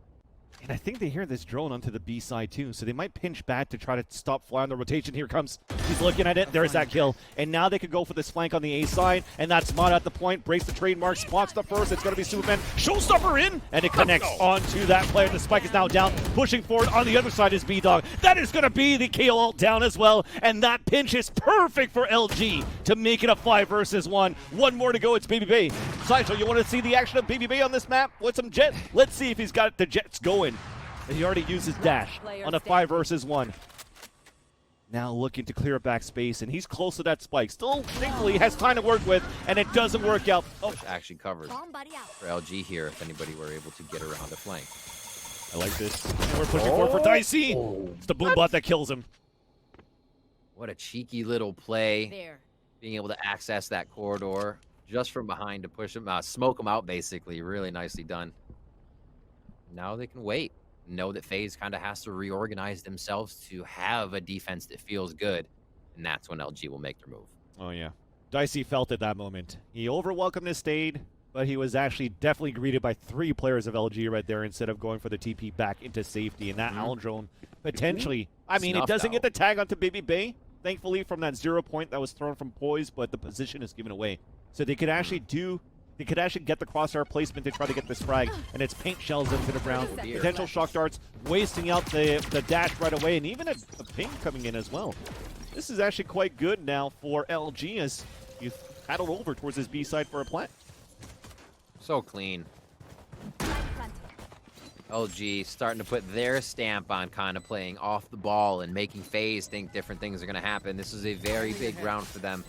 And I think they hear this drone onto the B side too, so they might pinch back to try to stop fly on the rotation. Here comes, he's looking at it, there's that kill. And now they could go for this flank on the A side, and that's Mod at the point, breaks the trademark, spots the first, it's going to be Superman, showstopper in, and it connects onto that player. The spike is now down, pushing forward. On the other side is B-Dog. That is going to be the KO down as well, and that pinch is perfect for LG to make it a 5 versus 1. One more to go, it's Baby Bay. Sideshow, you want to see the action of Baby Bay on this map with some jet? Let's see if he's got the jets going. He already used his dash on a 5 versus 1. Now looking to clear back space, and he's close to that spike. Still, thankfully, has time to work with, and it doesn't work out. Oh, actually covered for LG here if anybody were able to get around the flank. I like this. And we're pushing forward for Dicey. It's the boom bot that kills him. What a cheeky little play. There. Being able to access that corridor just from behind to push him, smoke him out, basically. Really nicely done. Now they can wait. Know that FaZe kind of has to reorganize themselves to have a defense that feels good, and that's when LG will make their move. Oh, yeah. Dicey felt it that moment. He overwelcomed his stayed, but he was actually definitely greeted by 3 players of LG right there instead of going for the TP back into safety. And that owl drone potentially, I mean, it doesn't get the tag onto Baby Bay, thankfully, from that 0 point that was thrown from Poise, but the position is given away. So they could actually get the crosshair placement to try to get this frag, and it's paint shells into the ground. Potential shock darts, wasting out the dash right away, and even a ping coming in as well. This is actually quite good now for LG as you paddle over towards his B side for a plant. So clean. LG starting to put their stamp on kind of playing off the ball and making FaZe think different things are going to happen. This is a very big round for them.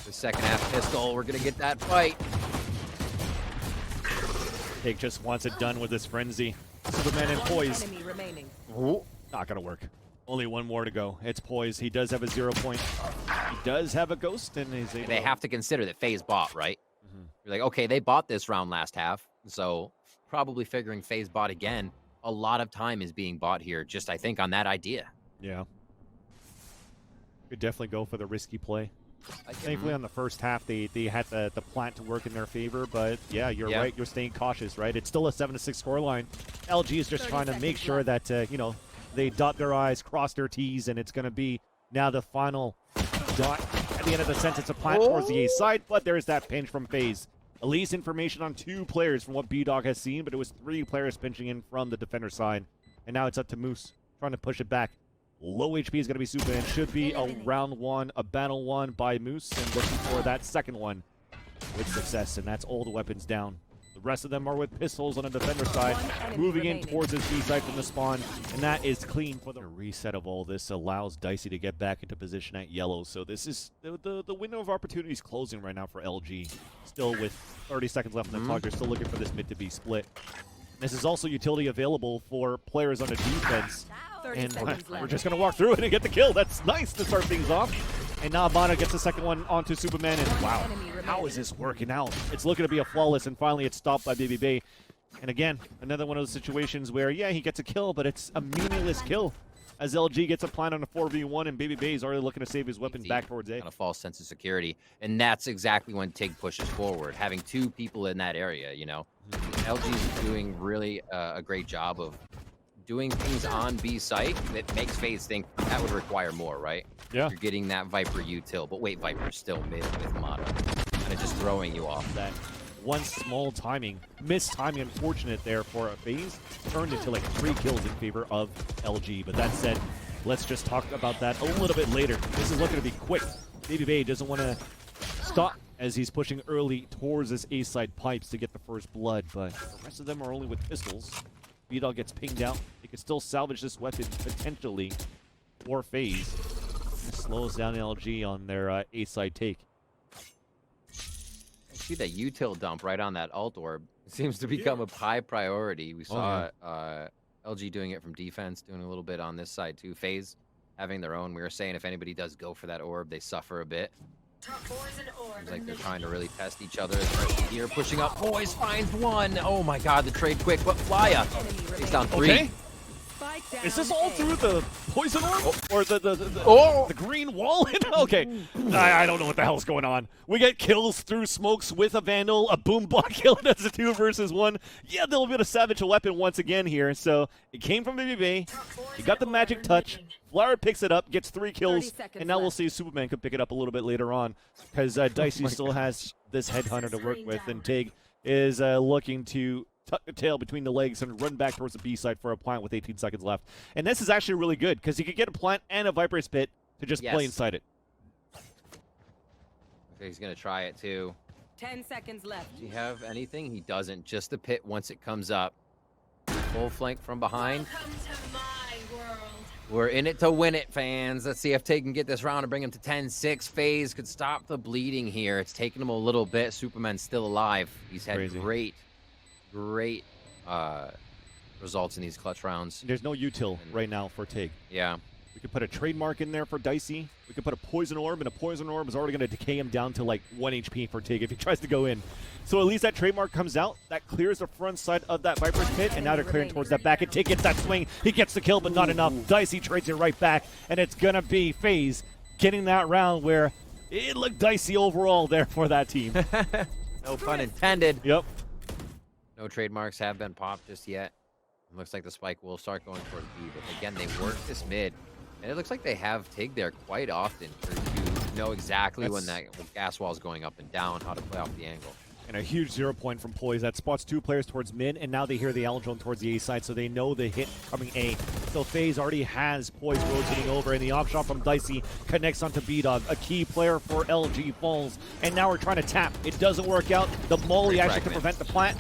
The second half pistol, we're going to get that fight. Take just wants it done with this frenzy. Superman and Poise. Oh, not gonna work. Only one more to go. It's Poise. He does have a 0 point. He does have a ghost, and he's able. They have to consider that FaZe bought, right? You're like, okay, they bought this round last half, so probably figuring FaZe bought again. A lot of time is being bought here, just I think on that idea. Yeah. Could definitely go for the risky play. Thankfully, on the first half, they had the plant to work in their favor, but yeah, you're right. You're staying cautious, right? It's still a 7-6 scoreline. LG is just trying to make sure that, you know, they dot their I's, cross their T's, and it's going to be now the final dot at the end of the sentence, a plant towards the A side, but there's that pinch from FaZe. At least information on 2 players from what B-Dog has seen, but it was 3 players pinching in from the defender side. And now it's up to Moose, trying to push it back. Low HP is going to be super, and should be a round 1, a battle 1 by Moose, and looking for that second one with success, and that's all the weapons down. The rest of them are with pistols on the defender side, moving in towards his B side from the spawn, and that is clean for the reset of all this. Allows Dicey to get back into position at yellow, so this is the window of opportunity is closing right now for LG. Still with 30 seconds left in the clock, they're still looking for this mid to be split. This is also utility available for players on the defense. And we're just going to walk through it and get the kill. That's nice to start things off. And now Abana gets the second one onto Superman. And wow, how is this working out? It's looking to be a flawless, and finally it's stopped by Baby Bay. And again, another one of those situations where, yeah, he gets a kill, but it's a meaningless kill. As LG gets a plant on a 4v1, and Baby Bay is already looking to save his weapon back towards A. On a false sense of security. And that's exactly when Tig pushes forward. Having 2 people in that area, you know. LG is doing really a great job of doing things on B site that makes FaZe think that would require more, right? Yeah. You're getting that Viper util, but wait, Viper's still mid with Mata. Kind of just throwing you off. That one small timing, missed timing, unfortunate there for a FaZe, turned into like 3 kills in favor of LG. But that said, let's just talk about that a little bit later. This is looking to be quick. Baby Bay doesn't want to stop as he's pushing early towards his A-side pipes to get the first blood, but the rest of them are only with pistols. B-Dog gets pinged out. He can still salvage this weapon potentially for FaZe. Slows down LG on their A-side take. I see that util dump right on that alt orb. It seems to become a high priority. We saw LG doing it from defense, doing a little bit on this side too. FaZe having their own. We were saying if anybody does go for that orb, they suffer a bit. Seems like they're trying to really test each other, especially here. Pushing up, Boys finds one. Oh my god, the trade quick. What Flya? He's down 3. Okay. Spike down. Is this all through the poison orb? Or the Oh! green wall? Okay. I don't know what the hell's going on. We get kills through smokes with a Vandal, a boom block kill. That's a 2 versus 1. Yeah, they'll be able to savage a weapon once again here. So it came from BBB. He got the magic touch. Flower picks it up, gets 3 kills, and now we'll see if Superman could pick it up a little bit later on, because Dicey still has this headhunter to work with, and Tig is looking to tuck the tail between the legs and run back towards the B side for a plant with 18 seconds left. And this is actually really good, because he could get a plant and a Viper's Pit to just play inside it. Okay, he's going to try it too. 10 seconds left. Does he have anything? He doesn't. Just the pit once it comes up. Full flank from behind. We're in it to win it, fans. Let's see if Tig can get this round and bring him to 10-6. FaZe could stop the bleeding here. It's taken him a little bit. Superman's still alive. He's had great results in these clutch rounds. There's no util right now for Tig. Yeah. We could put a trademark in there for Dicey. We could put a poison orb, and a poison orb is already going to decay him down to like 1 HP for Tig if he tries to go in. So at least that trademark comes out. That clears the front side of that Viper's Pit, and now they're clearing towards that back. And Tig gets that swing. He gets the kill, but not enough. Dicey trades it right back, and it's going to be FaZe getting that round where it looked dicey overall there for that team. No pun intended. Yep. No trademarks have been popped just yet. It looks like the spike will start going towards B, but again, they work this mid. And it looks like they have Tig there quite often to know exactly when that gas wall is going up and down, how to play off the angle. And a huge 0 point from Poise. That spots 2 players towards mid, and now they hear the Alladrone towards the A side, so they know the hit coming A. So FaZe already has Poise rotating over, and the op shot from Dicey connects onto B-Dog. A key player for LG falls, and now we're trying to tap. It doesn't work out. The Molly actually can prevent the plant.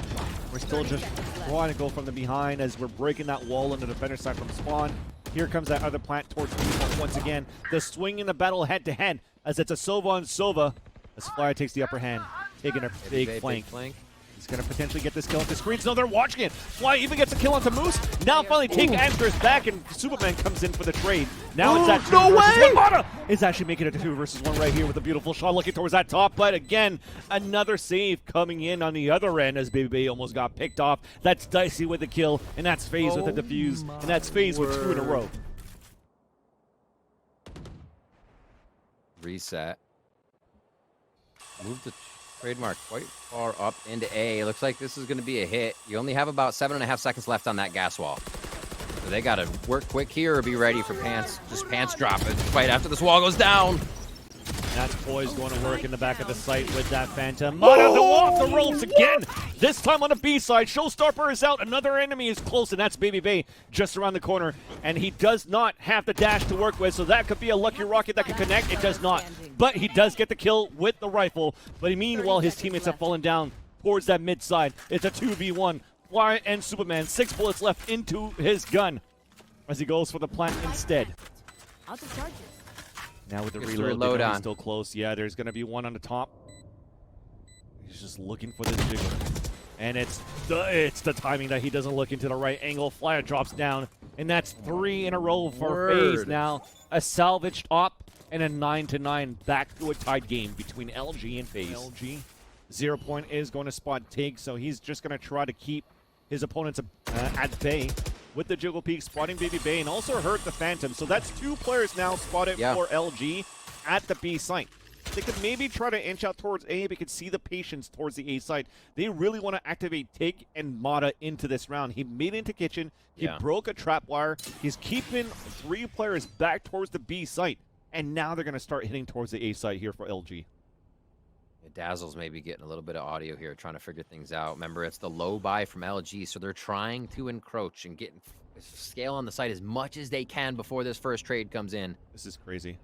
We're still just trying to go from the behind as we're breaking that wall on the defender side from spawn. Here comes that other plant towards B once again. The swing in the battle head-to-head as it's a Sova on Sova as Flyer takes the upper hand, taking a big flank. He's going to potentially get this kill into screens. No, they're watching it. Fly even gets a kill onto Moose. Now finally Tig answers back, and Superman comes in for the trade. Now it's that 2 versus 1. Mata is actually making it a 2 versus 1 right here with a beautiful shot looking towards that top. But again, another save coming in on the other end as Baby almost got picked off. That's Dicey with the kill, and that's FaZe with the defuse, and that's FaZe with 2 in a row. Reset. Move the trademark quite far up into A. Looks like this is going to be a hit. You only have about 7.5 seconds left on that gas wall. So they got to work quick here or be ready for pants. Just pants drop it right after this wall goes down. That's Poise going to work in the back of the site with that Phantom. Mata off the ropes again. This time on the B side. Showstopper is out. Another enemy is close, and that's Baby Bay just around the corner. And he does not have the dash to work with, so that could be a lucky rocket that could connect. It does not. But he does get the kill with the rifle. But meanwhile, his teammates have fallen down towards that mid side. It's a 2v1. Flyer and Superman. 6 bullets left into his gun as he goes for the plant instead. I'll just charge it. Now with the reload on. Still close. Yeah, there's going to be one on the top. He's just looking for this jiggle. And it's the timing that he doesn't look into the right angle. Flyer drops down. And that's 3 in a row for FaZe now. A salvaged op and a 9-9 back to a tied game between LG and FaZe. LG. 0 point is going to spot Tig, so he's just going to try to keep his opponents at bay with the Jiggle Peak, spotting Baby Bay, and also hurt the Phantom. So that's 2 players now spotted for LG at the B site. They could maybe try to inch out towards A, but you can see the patience towards the A side. They really want to activate Tig and Mata into this round. He made it into Kitchen. He broke a trap wire. He's keeping 3 players back towards the B site. And now they're going to start hitting towards the A side here for LG. Dazzle's maybe getting a little bit of audio here, trying to figure things out. Remember, it's the low buy from LG, so they're trying to encroach and get scale on the site as much as they can before this first trade comes in. This is crazy.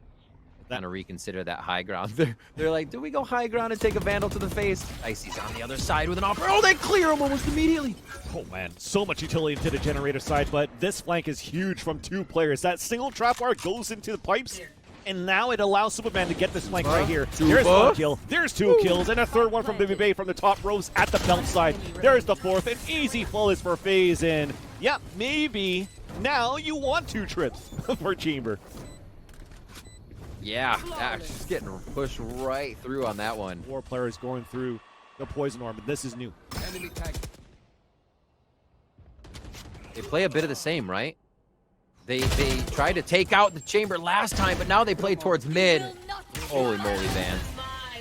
Kind of reconsider that high ground. They're like, do we go high ground and take a Vandal to the face? Dicey's on the other side with an offer. Oh, they clear him almost immediately. Oh, man. So much utility into the generator side, but this flank is huge from 2 players. That single trap wire goes into the pipes, and now it allows Superman to get this flank right here. There's 1 kill. There's 2 kills, and a 3rd one from Baby Bay from the top rows at the belt side. There's the 4th. An easy flawless for FaZe, and yeah, maybe now you want 2 trips for Chamber. Yeah, she's getting pushed right through on that one. 4 players going through the poison orb, but this is new. Enemy tag. They play a bit of the same, right? They tried to take out the chamber last time, but now they play towards mid. Holy moly, man.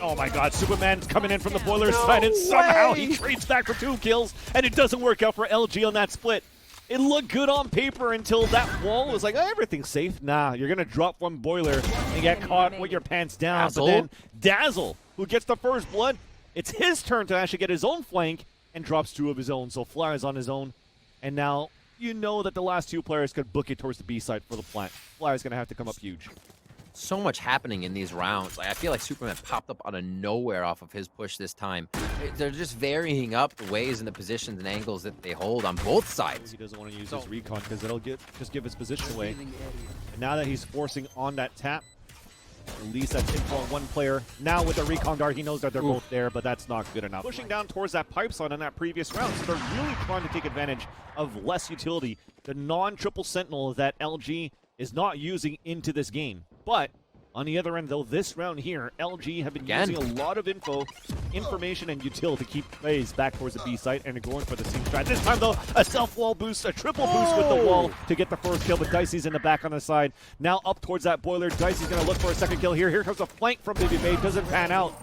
Oh my god, Superman's coming in from the boiler side, and somehow he trades back for 2 kills, and it doesn't work out for LG on that split. It looked good on paper until that wall was like, oh, everything's safe. Nah, you're going to drop one boiler and get caught with your pants down. Dazzle. But then Dazzle, who gets the first blood, it's his turn to actually get his own flank and drops 2 of his own. So Flyer's on his own, and now you know that the last 2 players could book it towards the B side for the plant. Flyer's going to have to come up huge. So much happening in these rounds. Like, I feel like Superman popped up out of nowhere off of his push this time. They're just varying up the ways and the positions and angles that they hold on both sides. He doesn't want to use his recon because it'll just give his position away. And now that he's forcing on that tap, at least that's info on 1 player. Now with the recon dart, he knows that they're both there, but that's not good enough. Pushing down towards that pipe side on that previous round, so they're really trying to take advantage of less utility. The non-triple sentinel that LG is not using into this game. But on the other end, though, this round here, LG have been using a lot of information and utility to keep FaZe back towards the B site, and they're going for the same strat. This time, though, a self-wall boost, a triple boost with the wall to get the first kill, but Dicey's in the back on the side. Now up towards that boiler. Dicey's going to look for a second kill here. Here comes a flank from Baby Bay. Doesn't pan out.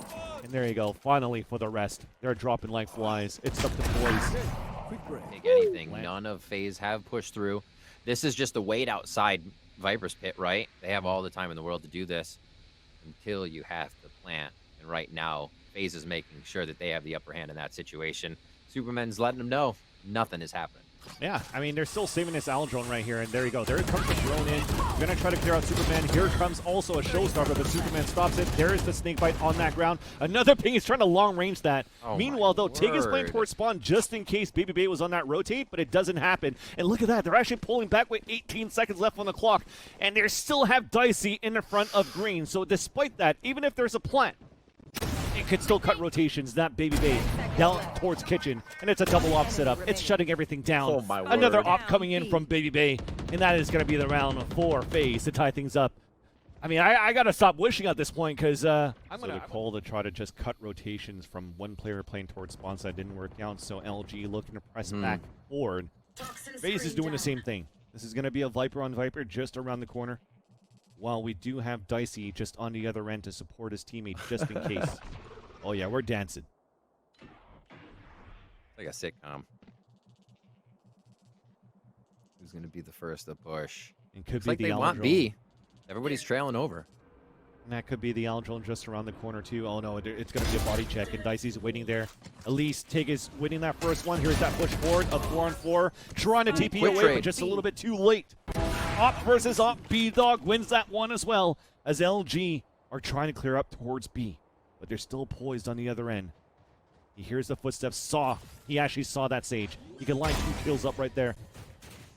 And there you go. Finally, for the rest. They're dropping like flies. It's up to the boys. Take anything. None of FaZe have pushed through. This is just a wait outside Viper's pit, right? They have all the time in the world to do this until you have to plant. And right now, FaZe is making sure that they have the upper hand in that situation. Superman's letting them know nothing is happening. Yeah, I mean, they're still saving this Owl drone right here, and there you go. There comes the drone in. We're going to try to clear out Superman. Here comes also a showstopper, but Superman stops it. There is the snake bite on that ground. Another ping. He's trying to long range that. Meanwhile, though, Tig is playing towards spawn just in case Baby Bay was on that rotate, but it doesn't happen. And look at that. They're actually pulling back with 18 seconds left on the clock, and they still have Dicey in the front of green. So despite that, even if there's a plant, it could still cut rotations, that Baby Bay down towards kitchen, and it's a double op setup. It's shutting everything down. Oh my word. Another op coming in from Baby Bay, and that is going to be the round for FaZe to tie things up. I mean, I got to stop wishing at this point because I'm going to call to try to just cut rotations from 1 player playing towards spawn side. Didn't work out, so LG looking to press back forward. FaZe is doing the same thing. This is going to be a Viper on Viper just around the corner, while we do have Dicey just on the other end to support his teammate just in case. Oh yeah, we're dancing. Like a sitcom. Who's going to be the first to push? And could Looks be like the they Owl want drone. B. Everybody's trailing over. And that could be the Owl drone just around the corner too. Oh no, it's going to be a body check, and Dicey's waiting there. Elise, Tig is winning that first one. Here's that push forward, a 4-on-4. Trying to TP Quick away, trade. but just a little bit too late. Op versus Op. B-Dog wins that one as well, as LG are trying to clear up towards B. But they're still poised on the other end. He hears the footsteps. He actually saw that Sage. He can line 2 kills up right there.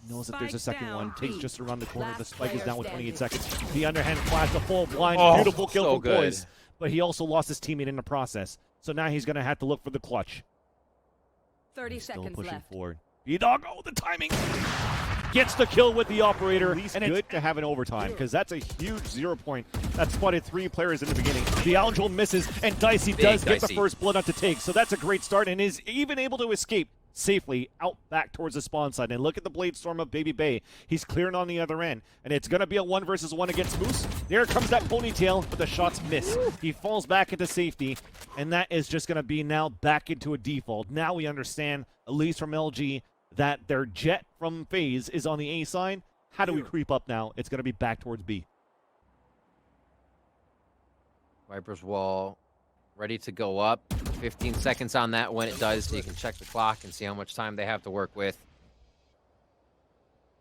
Knows that there's a second one. Takes just around the corner. The spike is down with 28 seconds. The underhand flash, the full blind. Beautiful kill so from good. Boys. But he also lost his teammate in the process. So now he's going to have to look for the clutch. 30 Still seconds pushing left. forward. B-Dog, oh, the timing! Gets the kill with the operator. And it's good to have an overtime, because that's a huge 0 point. That spotted 3 players in the beginning. The Algel misses, and Dicey does get the first blood on to take. So that's a great start, and is even able to escape safely out back towards the spawn side. And look at the blade storm of Baby Bay. He's clearing on the other end, and it's going to be a 1 versus 1 against Moose. There comes that ponytail, but the shots miss. He falls back into safety, and that is just going to be now back into a default. Now we understand, at least from LG, that their jet from FaZe is on the A side. How do we creep up now? It's going to be back towards B. Viper's wall ready to go up. 15 seconds on that when it does, so you can check the clock and see how much time they have to work with.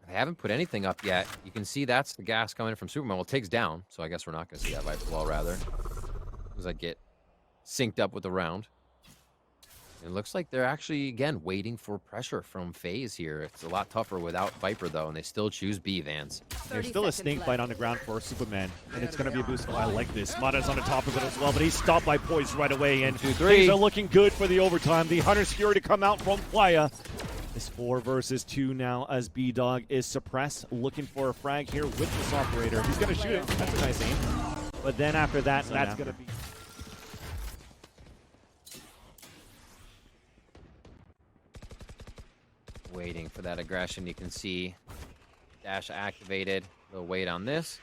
They haven't put anything up yet. You can see that's the gas coming from Superman. Well, it takes down, so I guess we're not going to see that Viper wall, rather, as I get synced up with the round. It looks like they're actually, again, waiting for pressure from FaZe here. It's a lot tougher without Viper, though, and they still choose B, Vans. There's still a snake bite on the ground for Superman, and it's going to be a boost. Oh, I like this. Mata's on the top of it as well, but he's stopped by Poise right away, and 2-3. things are looking good for the overtime. The Hunter's Fury to come out from Playa. It's 4 versus 2 now as B-Dog is suppressed, looking for a frag here with this operator. He's going to shoot it. That's a nice aim. But then after that, that's going to be... Waiting for that aggression. You can see dash activated. They'll wait on this.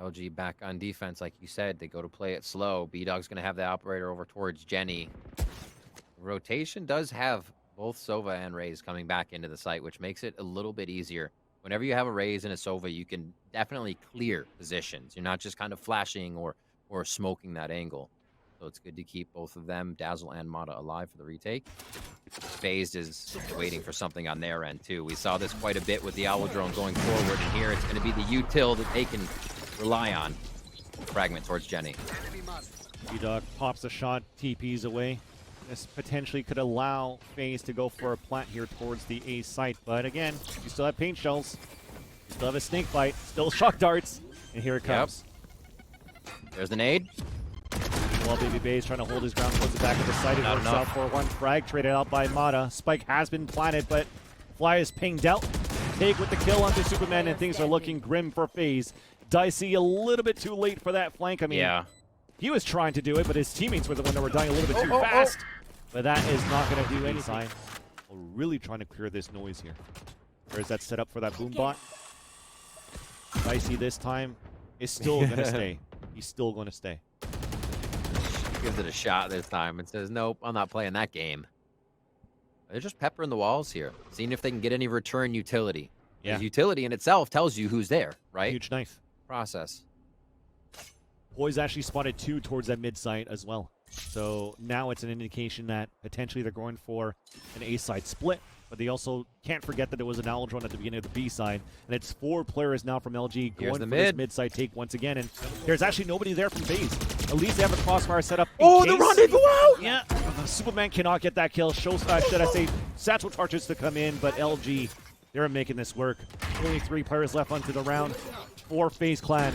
LG back on defense, like you said. They go to play it slow. B-Dog's going to have the operator over towards Jenny. Rotation does have both Sova and Raze coming back into the site, which makes it a little bit easier. Whenever you have a Raze and a Sova, you can definitely clear positions. You're not just kind of flashing or smoking that angle. So it's good to keep both of them, Dazzle and Mata, alive for the retake. FAZE is waiting for something on their end, too. We saw this quite a bit with the Owl Drone going forward, and here it's going to be the util that they can rely on. Fragment towards Jenny. B-Dog pops a shot, TPs away. This potentially could allow FaZe to go for a plant here towards the A site, but again, you still have paint shells. You still have a snake bite, still shock darts, and here it comes. There's the nade. While Baby Bay is trying to hold his ground towards the back of the site, it works out for one frag, traded out by Mata. Spike has been planted, but Fly is pinged out. Take with the kill onto Superman, and things are looking grim for FaZe. Dicey a little bit too late for that flank. I mean, he was trying to do it, but his teammates were the one that were dying a little bit too fast. But that is not going to do anything. We're really trying to clear this noise here. There's that setup for that boom bot. Dicey this time is still going to stay. He's still going to stay. Gives it a shot this time and says, nope, I'm not playing that game. They're just peppering the walls here, seeing if they can get any return utility. Because utility in itself tells you who's there, right? Huge knife. Process. Poise actually spotted 2 towards that mid site as well. So now it's an indication that potentially they're going for an A side split. But they also can't forget that it was an Owl Drone at the beginning of the B side. And it's 4 players now from LG going for this mid-side take once again. And there's actually nobody there from FaZe. At least they have a crossfire set up in case. The rendezvous out! Yeah, Superman cannot get that kill. Should I say Satchel Charges to come in, but LG, they're making this work. Only 3 players left onto the round. 4 FaZe clan.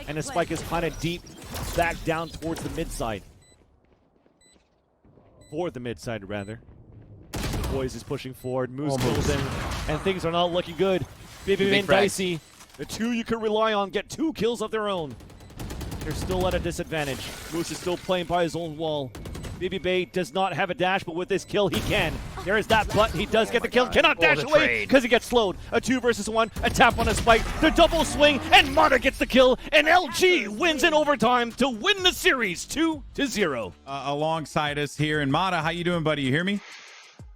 And the spike is planted deep back down towards the mid-side. For the mid-side, rather. Poise is pushing forward, Moose goes in, and things are not looking good. Baby and Dicey, the 2 you can rely on, get 2 kills of their own. They're still at a disadvantage. Moose is still playing by his own wall. Baby Bay does not have a dash, but with this kill, he can. There is that button. He does get the kill. Cannot dash away because he gets slowed. A 2 versus 1. A tap on a spike. The double swing, and Mata gets the kill. And LG wins in overtime to win the series 2-0. Alongside us here, and Mata, how you doing, buddy? You hear me?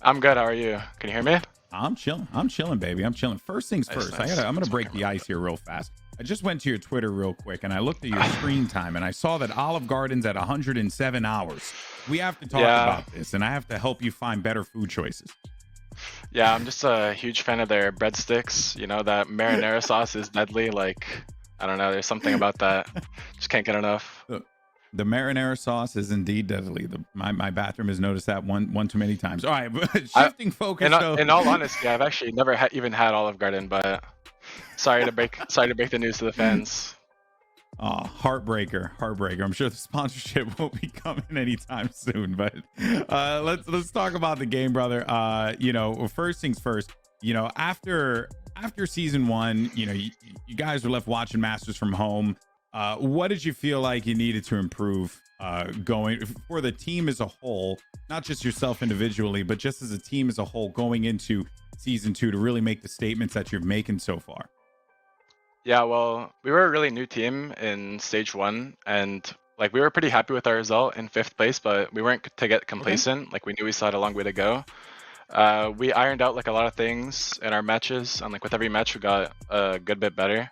I'm good. How are you? Can you hear me? I'm chilling, baby. I'm chilling. First things first. Nice. I'm gonna break the ice here real fast. I just went to your Twitter real quick and I looked at your screen time and I saw that Olive Garden's at 107 hours. We have to talk about this, and I have to help you find better food choices. Yeah, I'm just a huge fan of their breadsticks. You know, that marinara sauce is deadly. Like, I don't know. There's something about that. Just can't get enough. The marinara sauce is indeed deadly. My bathroom has noticed that one too many times. All right, shifting focus. In all honesty, I've actually never even had Olive Garden, but sorry to break the news to the fans. Oh, heartbreaker. I'm sure the sponsorship won't be coming anytime soon, but let's talk about the game, brother. First things first. After season 1, you guys were left watching Masters from home. What did you feel like you needed to improve going for the team as a whole, not just yourself individually, but just as a team as a whole going into season 2 to really make the statements that you're making so far? Yeah, well, we were a really new team in stage 1, and like we were pretty happy with our result in 5th place, but we weren't to get complacent. Okay. Like we knew we still had a long way to go. We ironed out like a lot of things in our matches, and like with every match we got a good bit better.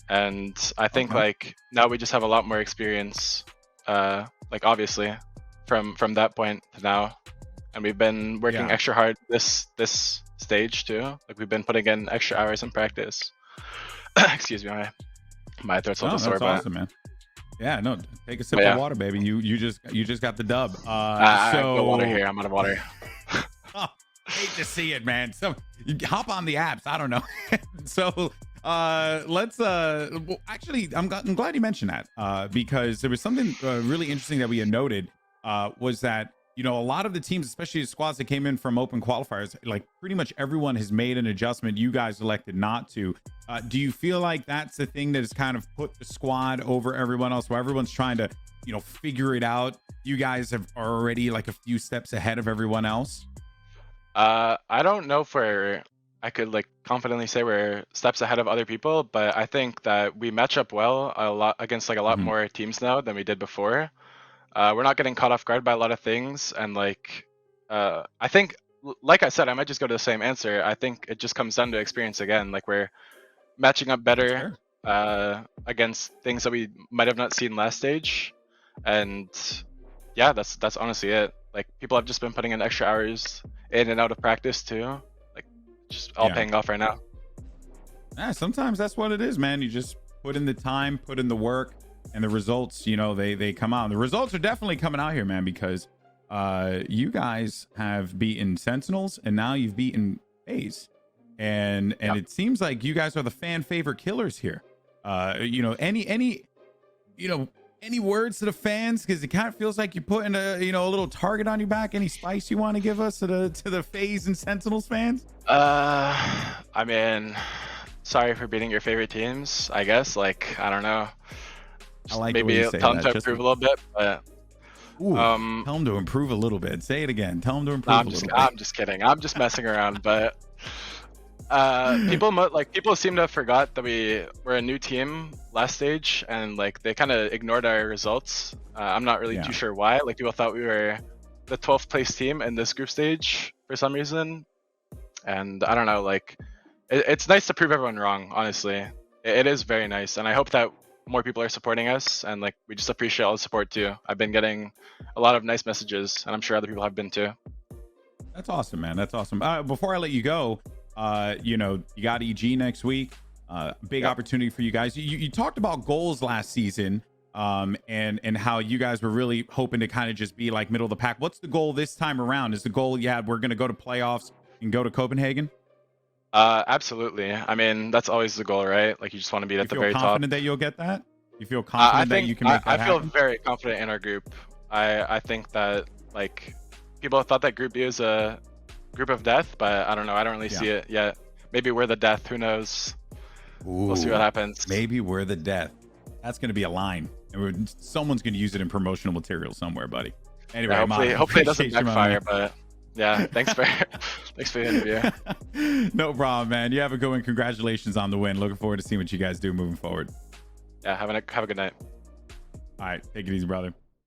And I think like now we just have a lot more experience, like obviously from that point to now, and we've been working extra hard this stage too. Like we've been putting in extra hours in practice. Excuse me, my throat's a little sore. That's awesome, man. Yeah, no, take a sip of water, baby. You just got the dub. I have no water here. I'm out of water. Hate to see it, man. So hop on the apps. I don't know. So let's actually, I'm glad you mentioned that because there was something really interesting that we had noted was that you know, a lot of the teams, especially the squads that came in from open qualifiers, like pretty much everyone has made an adjustment. You guys elected not to. Do you feel like that's the thing that has kind of put the squad over everyone else, where everyone's trying to, you know, figure it out? You guys are already like a few steps ahead of everyone else. I don't know if I could like confidently say we're steps ahead of other people, but I think that we match up well a lot against like a lot more teams now than we did before. We're not getting caught off guard by a lot of things, and like I think, like I said, I might just go to the same answer. I think it just comes down to experience again. Like we're matching up better against things that we might have not seen last stage, and yeah, that's honestly it. Like people have just been putting in extra hours in and out of practice too. Like just all paying off right now. Yeah, sometimes that's what it is, man. You just put in the time, put in the work, and the results, you know, they come out. And the results are definitely coming out here, man, because you guys have beaten Sentinels and now you've beaten FAZE. And it seems like you guys are the fan favorite killers here. You know, any words to the fans, because it kind of feels like you're putting a little target on your back. Any spice you want to give us to the FAZE and Sentinels fans? I mean, sorry for beating your favorite teams, I guess. Like, I don't know. I like maybe tell them to improve a little bit, but tell them to improve a little bit. Say it again. Tell them to improve a little bit. I'm just kidding. I'm just messing around, but people seem to have forgot that we were a new team last stage, and like they kind of ignored our results. I'm not really too sure why. Like people thought we were the 12th place team in this group stage for some reason, and I don't know. Like it's nice to prove everyone wrong. Honestly, it is very nice, and I hope that more people are supporting us, and like we just appreciate all the support too. I've been getting a lot of nice messages, and I'm sure other people have been too. That's awesome, man. That's awesome. Before I let you go, you know, you got EG next week. Big opportunity for you guys. You talked about goals last season, and how you guys were really hoping to kind of just be like middle of the pack. What's the goal this time around? Is the goal we're going to go to playoffs and go to Copenhagen? Absolutely. I mean, that's always the goal, right? Like you just want to be at the very top. You feel confident that you'll get that? You feel confident that you can make that happen? I feel very confident in our group. I think that like people thought that Group B was a group of death, but I don't know. I don't really see it yet. Maybe we're the death. Who knows? We'll see what happens. Maybe we're the death. That's going to be a line. And someone's going to use it in promotional material somewhere, buddy. Anyway, hopefully it doesn't backfire, but yeah, thanks for the interview. No problem, man. You have a good one. Congratulations on the win. Looking forward to seeing what you guys do moving forward. Yeah, have a good night. All right, take it easy, brother.